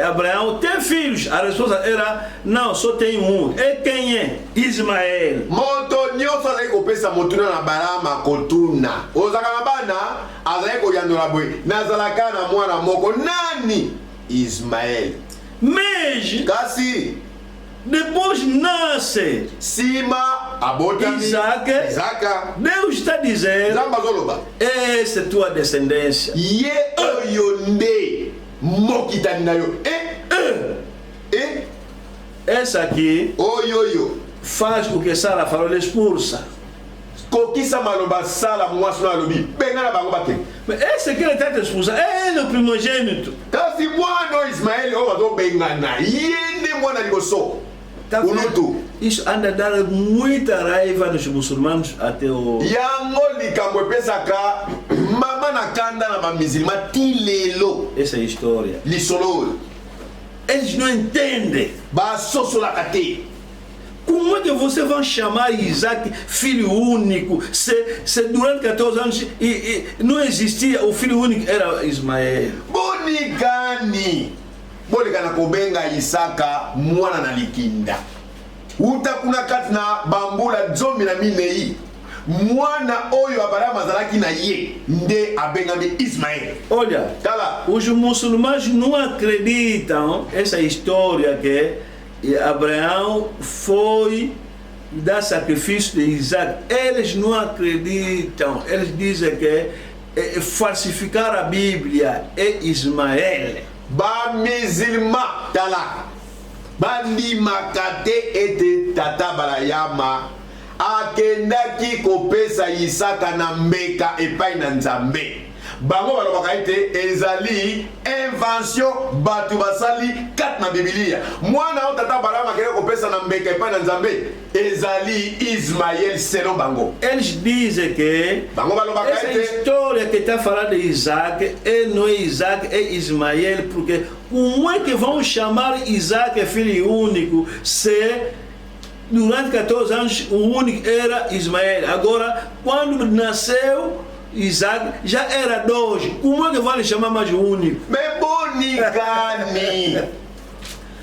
Abraão tem filhos. A resposta era não, só tem um. E quem é? Ismael. Moto nyonso azali kopesa motuna na balama kotuna ozaka na bana azali koyandola boye nazalaka na mwana moko nani Ismael. Mas Kasi depois nasce sima abotami Isaka. Deus está dizendo: Nzambe azoloba essa é tua descendência. ye oyo nde mokitani na yo Essa aqui oyo faz o que Sara falou, ele expulsa. kokisa maloba sala mwasi na alobi benga na bango bake. Mas esse aqui ele está te expulsando, é ele o primogênito. Kasi mwana Ismael oyo bazobengana ye nde mwana liboso. Tá Unutu. Isso anda dando muita raiva nos muçulmanos até o. Yango likambo epesaka mama na kanda na bamizilima ti lelo Essa é a história. lisolo Eles não entendem. basosolaka te. Como é que você vai chamar Isaac filho único se durante 14 anos não existia o filho único, era Ismael? bolikana kobenga Isaka mwana na likinda uta kuna kati na bambula 14 mwana oyo Abrahamu azalaki na ye nde abengami Ismael. Olha, Tala. os muçulmanos não acreditam essa história que Abraão foi dar sacrifício de Isaac. Eles não acreditam. Eles dizem que falsificar a Bíblia é Ismael. Bamizilma tala bandimaka te ete tata balayama akendaki kopesa Isaka na mbeka epai na Nzambe. Bango balobaka ete ezali invention batu basali kat na Biblia. Mwana o tata balama kele kopesa na mbeka epai na Nzambe ezali Ismael selon bango. Eles dizem que Bango balobaka essa ete história que está falando de Isaac não é Isaac, é Ismael, porque como é que vão chamar Isaac filho único se durante 14 anos o único era Ismael? Agora, quando nasceu Isaac, já era 2. Como é que vão chamar mais o único? Bebonikani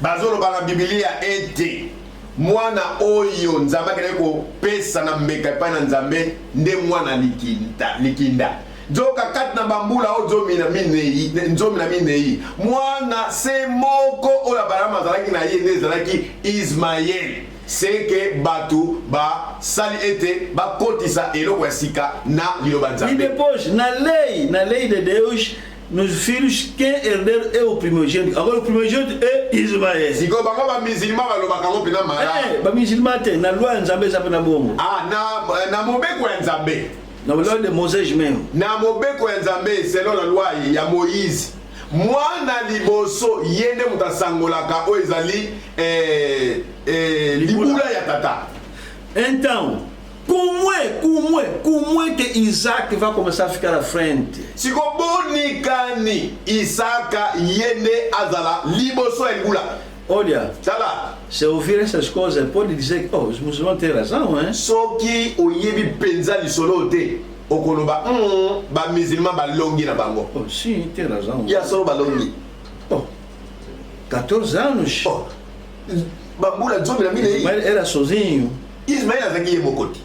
bazolo bana Biblia ete mwana oyo Nzambe akele kopesa na mbeka epai na Nzambe nde mwana likinda nzoka kati na bambula o 14 mwana se moko oyo Abrahamu azalaki na ye nde ezalaki Ismael. Seke batu ba sali ete ba kotisa eloko ya sika na liloba Nzambe. E depois, na lei de Deus, nos filhos, quem herdeiro é o primogênito. Agora o primogênito é Ismael. Siko bango ba musulman balobaka ngo pena mara. Ba musulman tem na loi Nzambe sabe na bomo. Na mobeko ya Nzambe. Na loi de Moisés mesmo. Na mobeko ya Nzambe selon la loi ya Moïse. Mwana liboso yende mutasangolaka o ezali libula ya tata. Então, como é que Isaac vai começar a ficar à frente? Siko bonikani Isaka yende azala liboso ya libula. Olha, Tala. se ouvir essas coisas, pode dizer que os muçulmanos têm razão, hein? Soki oyebi penza lisolo te okoloba ba musulman balongi na bango. Oh, sim, tem razão. Ya solo balongi. Oh, 14 anos. Oh. Bambula zomi na mine Mas era sozinho. Ismael azaki ye mokoti.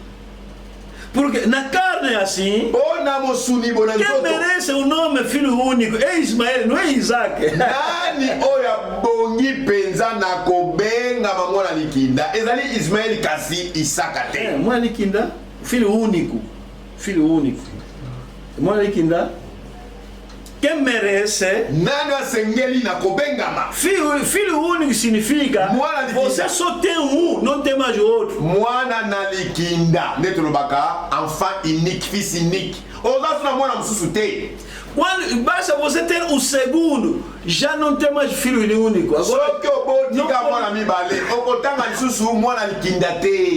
Porque na carne é assim. Bona mosuni bona Quem nzoto. merece o nome filho único é Ismael, não é Isaac. Nani oya bongi penza na kobenga mamona likinda. Ezali Ismael kasi Isaka te. Mwana likinda, filho único. Filho único. Mwana likinda. Quem merece. Nani asengeli na kobengama. Filho único significa você só tem um, não tem mais outro. Mwana na likinda. Netolobaka enfant unique, fils unique. Ozasu na mwana mususu te. Quando basta você ter o segundo, já não tem mais filho único. Agora,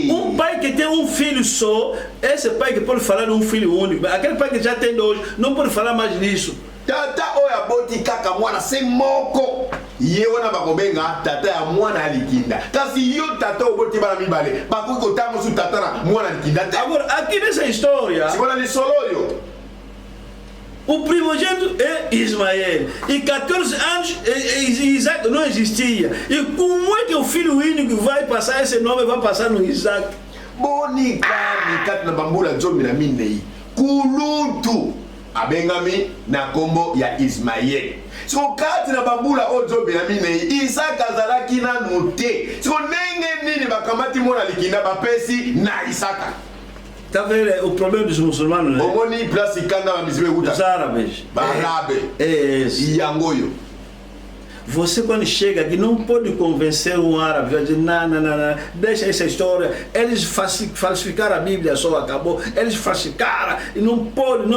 um pai que tem um filho só, esse pai que pode falar de um filho único. Aquele pai que já tem 2, não pode falar mais nisso. Tata oya boti kaka mwana se moko. Ye wana bakobenga tata ya mwana likinda. Kasi yo tata oboti bana mibale. Bakuko tango su tata na mwana likinda. Agora, aqui nessa história, Sikona lisolo yo. O primogênito é Ismael. E 14 anos Isaac não existia. E como é que o filho único vai passar esse nome, vai passar no Isaac? Boni kat na bambula zomi na minei. Kulutu abengami na kombo ya Ismael. So kati na bambula o zomi na minei. Isaac azalaki na note. So nenge nini bakamati mona likina bapesi na Isaac. Tá vendo o problema dos muçulmanos, né? Omoni place kanda ba misibe uta. Os árabes. Barabe. É isso. Yangoyo. Você quando chega aqui não pode convencer um árabe, vai dizer, não, deixa essa história, eles falsificaram a Bíblia, só acabou, eles falsificaram, e não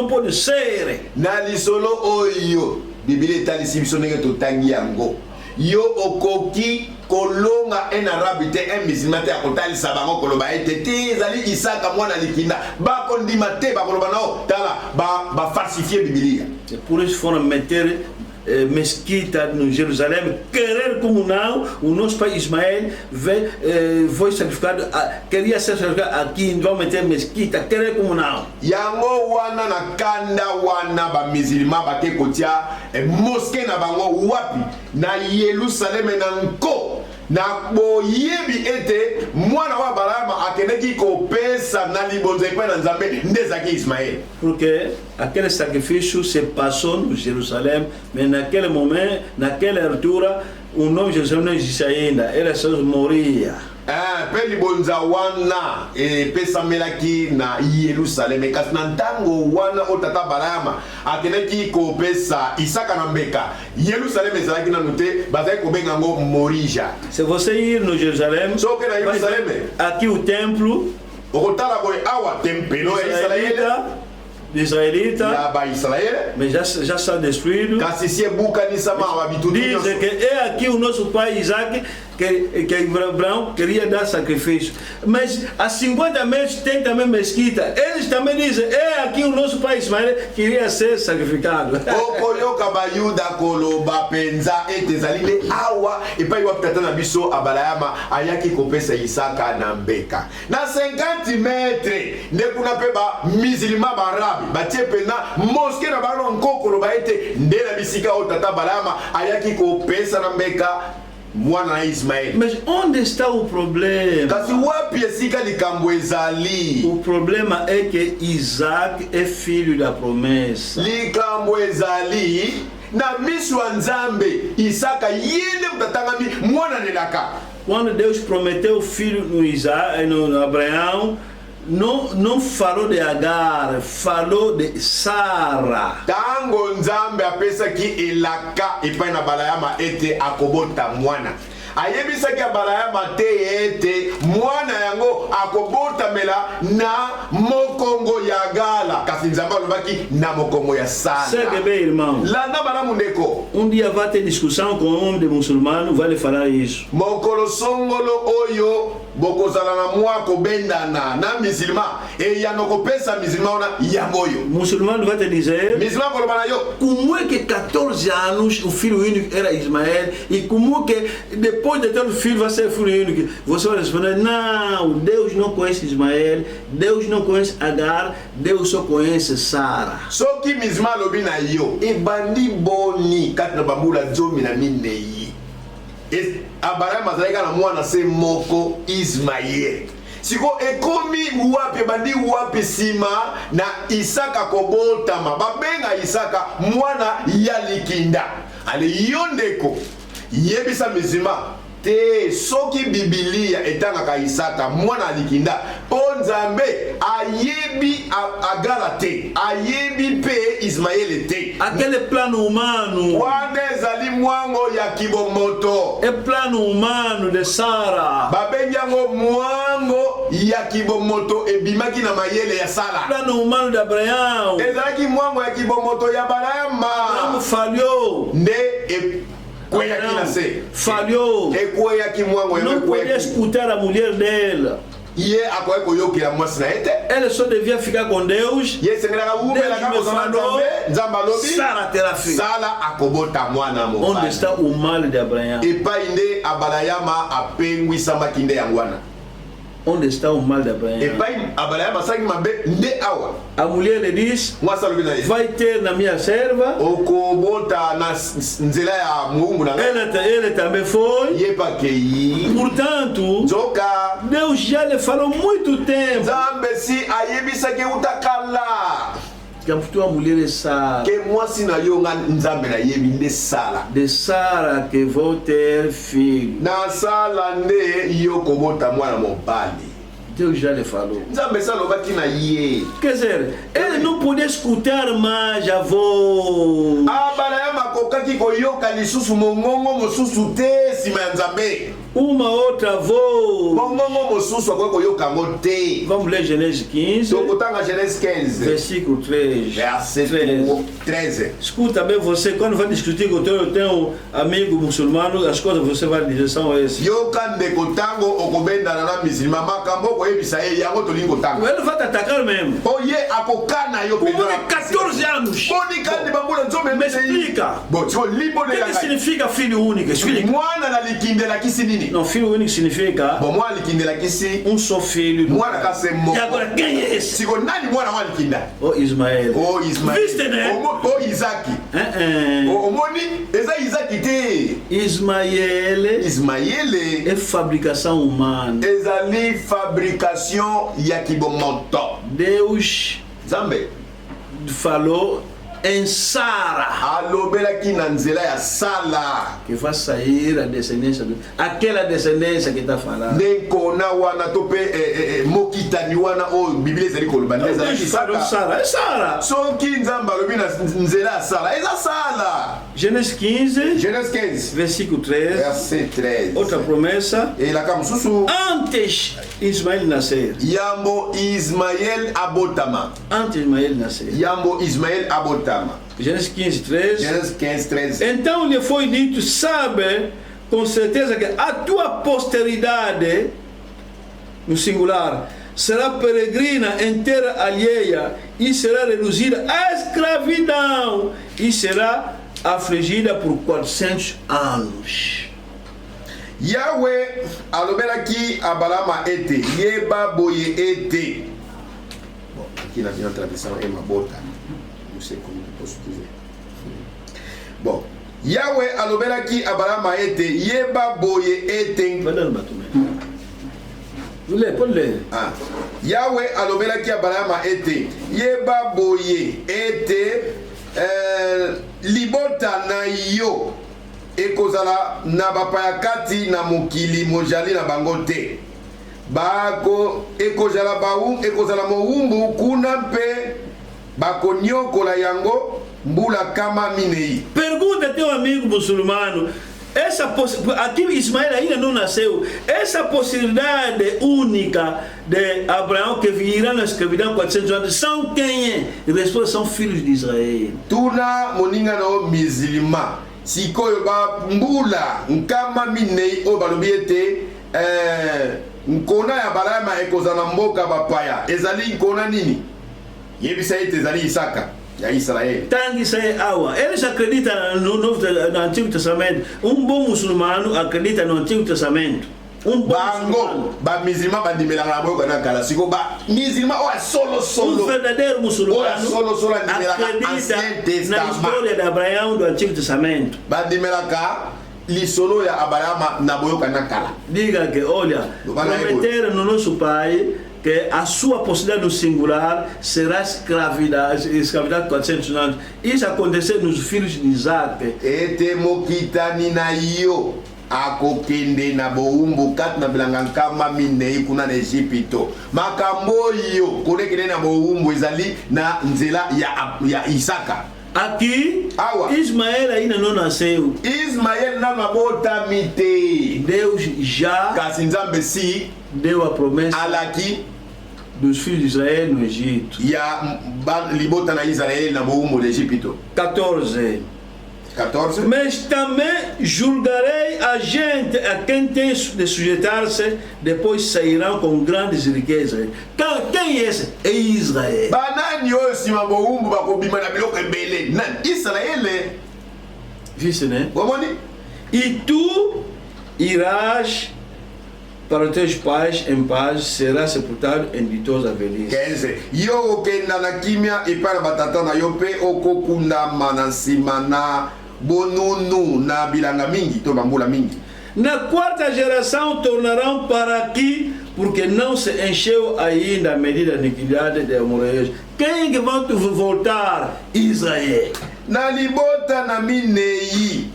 pode ser. Na lisolo oyo, Bíblia está lhe nenge totangi yango. Yo okoki kolonga en arabe te en musulman te akotali sabango koloba ete te zali Isaka mwana likinda ba kondima te ba koloba nao tala ba falsifier Bíblia. C'est pour isso foram meter mesquita no Jerusalém, querer como não, o nosso pai Ismael foi sacrificado, queria ser sacrificado aqui, vão meter mesquita, querer como não. Yango wana na kanda wana ba musulman ba te kotia mosquée na bango wapi na Yerusalem na nko na boyebi ete mwana wa Balama akeneki kopesa na libonza epai na Nzambe ndezaki Ismael. Porque aquele sacrifício se passou no Jerusalém, mas naquele momento, naquela altura, o nome de Jerusalém não existia ainda, ele só morria. Pe libonza wana pesa melaki na Yerusalem kasi na ntango wana o tata Balama akeneki kopesa Isaka na mbeka Yerusalem ezalaki nanu te bazali kobenga ngo Morija. Se você ir no Jerusalém, so que na Yerusalem aqui o templo okotala boy awa tempelo israélita, mas já está destruído. Dizem que é aqui o nosso pai Isaac que Abraão queria dar sacrifício. Mas há 50 metros tem também mesquita. Eles também dizem, é aqui o nosso pai Ismael queria ser sacrificado. Na 50 metros, nekuna peba musulman barabi, batie pena mosquée na bano nkokolo baete ndela bisika o tata Balama ayaki ko pesa na mbeka mwana Ismael. Mas onde está o problema? Kasi wapi esika likambo ezali? O problema é que Isaac é filho da promessa. Likambo ezali na misu wa Nzambe Isaka yende mutatangami mwana nelaka. Quando Deus prometeu o filho no Isaac, no Abraão, não falou de Agar, falou de Sara. Tango Nzambe apesa ki elaka epai na Balama ete akobota mwana. Ayebisa ki Balama te ete mwana yango akobota mela na mokongo ya Gala. Kasi Nzambe alobaki na mokongo ya Sara. Segue bem, irmão. Lá na Balamu ndeko. Dia vai ter discussão com um homem de muçulmano, vai lhe falar isso. Mokolo songolo oyo bokozala na mwa kobendana na musulman e ya nokopesa musulman na yangoyo. Muçulmano vai te dizer, musulman koloba na yo, como é que 14 anos o filho único era Ismael e como é que depois de ter o filho vai ser filho único? Você vai responder, não, Deus não conhece Ismael, Deus não conhece Agar, Deus só conhece Sara. Só que musulman lobi na yo e bandi boni katna bambula zomi na minei. Abraham azalika na mwana se moko Ismael. Siko ekomi wapi bandi wapi sima na Isaka kobotama babenga Isaka mwana ya likinda. Ale yondeko yebisa mizima te soki Biblia etangaka Isaka mwana likinda po Nzambe ayebi Agara te ayebi pe Ismael te. Aquele plano humano wana ezali mwango ya kibomoto é plano humano de Sara. babengi yango mwango ya kibomoto ebimaki na mayele ya Sara. Plano humano de Abraão ezalaki mwango ya kibomoto ya Balama falhou. nde falhou. Não podia escutar a mulher dela. Ela só devia ficar com Deus. Deus me falou, Sara terá filho. Onde está o mal de Abraão? onde está o mal d'Abraham? epai Abraham asalaki mabe nde awa A mulher lhe diz: mwasi alobi na ye vai ter na minha serva. okobota na nzela ya mowumbu na ngai Ele também foi. ye mpe akei Portanto, nzoka Deus já lhe falou muito tempo nzambe si ayebisaki euta kala que a tua mulher é Sara. ke mwasi na yo nga nzambe nayebi nde sala De Sara que vou ter filho. na sala nde yo kobota mwana mobali Deus já lhe falou. nzambe si alobaki na ye Quer dizer, ele não podia escutar mais a voz. Abraham akokaki koyoka lisusu mongongo mosusu te nsima ya nzambe Uma outra voz. mongongo mosusu akoki koyoka yango te Vamos ler Gênesis 15, tokotanga Genèse 15 versículo 3. verset 13 Escuta bem você, quando vai discutir com o teu amigo muçulmano, as coisas que você vai dizer são essas. yoka ndeko ntango okobendana na musulma makambo okoyebisa ye yango tolingi kotanga Ele vai te atacar mesmo. oye akokana yo Por 14 anos. boni kandi bambula nzombe Me explica. bon tio O que libonela significa filho único? Explica. mwana na likindelakisi nini Não, filho único significa bon mwana likindelakisi só filho do mwana pai. kasi E moko agora, quem é esse? siko nani mwana mwa likinda O Ismael. o Ismael Viste, né? o Izaki omoni eza Izaki te Ismael Ismaele é fabricação humana. ezali fabrication ya kibomoto Deus nzambe falou em Sara alobelaki na nzela ya sala que vai sair a descendência aquela descendência que está falando. nde nkona wana to mpe mokitani wana oyo biblia ezali koloba nde ezalaki saka Sara, é Sara. soki nzambe alobi na nzela ya sala eza sala Gênesis 15, Genèse 15 versículo 13. verset 13 Outra promessa. elaka mosusu Antes Ismael nascer. yambo Ismael abotama Antes Ismael nascer. yambo Ismael abotama Gênesis 15, 13. Genèse 15 13 Então lhe foi dito: sabe com certeza que a tua posteridade, no singular, será peregrina em terra alheia e será reduzida à escravidão e será afligida por 400 anos. Yahweh alobelaki Abalama ete yeba boye ete bon qui n'a bien traduction est ma bota nous c'est comme on peut trouver bon Yahweh alobelaki Abalama ete yeba boye ete ah Yahweh alobelaki Abalama ete yeba boye ete libota na yo ekozala na bapaya kati na mokili mojali na bango te bako ekozala mowumbu kuna mpe bakonyokola yango mbula kama minei. Pergunta teu amigo muçulmano, aqui Ismael ainda não nasceu, essa possibilidade única de Abraão que virá na escravidão 400 anos, são quem é? A resposta são filhos de Israel. Tuna moninga no musulman sikoyo ba mbula nkama minei o balobi ete nkona ya balama ekozala mboka bapaya ezali nkona nini yebisa ete ezali Isaka ya Israel. Tanto Israel awa, eles acreditam no Antigo Testamento. Bom muçulmano acredita no Antigo Testamento. Bango ba musulman bandimelanga boka na kala siko ba musulman o solo verdadeiro muçulmano solo acredita na história de Abraão do Antigo Testamento. Bandimelaka lisolo ya Abraão na boyoka na kala. Diga que olha, prometeram no nosso pai que a sua possibilidade no singular será escravidade 400 anos. Isso aconteceu nos filhos de Isaac. Ete mokitani na yo akokende na boumbu kat na bilanga nkama minei kuna na Egypto. Makambo yo konekene na boumbu ezali na nzela ya Isaka. Aqui, Ismael ainda não nasceu. Ismael não abotami te. Deus já deu a promessa alaki dos filhos de Israel no Egito. Ya libota na Israel na boumbu do Egipto. 14. Mas também julgarei a gente a quem tem de sujeitar-se, depois sairão com grandes riquezas. Quem é esse? É Israel. Banani osima boumbu bakobima na biloko ebele. Nan Israel. Viste, né? Bomoni? E tu irás protège paz em paz, será sepultado em ditosa velhice. 15 yo okenda na kimia epai na batata na yo mpe okokundama na nsima na bonunu na bilanga mingi to bambula mingi. Na quarta geração tornarão para aqui, porque não se encheu ainda a medida de iniquidade de amorreus. Quem é que vai voltar? Israel. Na libota na minei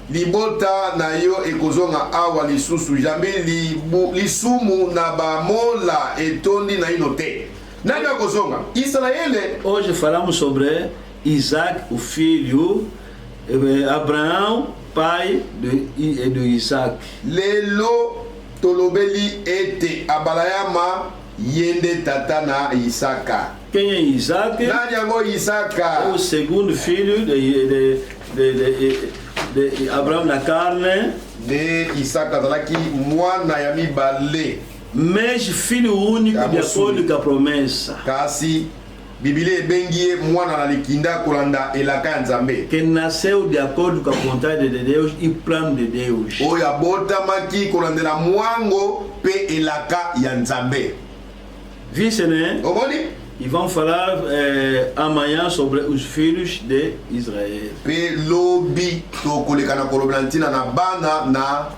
libota na yo ekozonga awa lisusu jamais lisumu na bamola etondi na ino te. Nani akozonga? Israele. Hoje falamos sobre Isaac, o filho, Abraão, pai de Isaac. Lelo tolobeli ete abalayama yende tata na Isaka. Quem é Isaac? Nani yango Isaka? É o segundo filho de Abraão na carne. De Isaka zalaki mwana ya mibale. Mas filho único de acordo com a promessa. Kasi Biblia ebengie mwana na likinda kolanda elaka ya Nzambe. Que nasceu de acordo com a vontade de Deus e plano de Deus. Oyo abotamaki kolandela mwango pe elaka ya Nzambe. Vice, né? Omoni? E vamos falar amanhã sobre os filhos de Israel. Pe lobi to kolekana koloblantina na bana na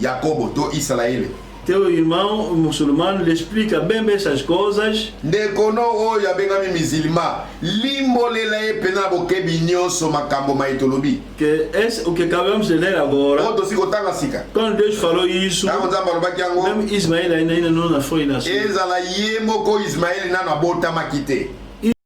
Yakobo to Israel. Teu irmão muçulmano lhe explica bem essas coisas. Ndekono oyo abengami musulman limbolela ye pena bokebi nyonso makambo maitolobi. Que o que acabamos de ler agora. Oto sikotanga sika. Quando Deus falou isso, mesmo Ismael ainda não foi nascido. Ezala ye moko Ismael nano abotamaki te.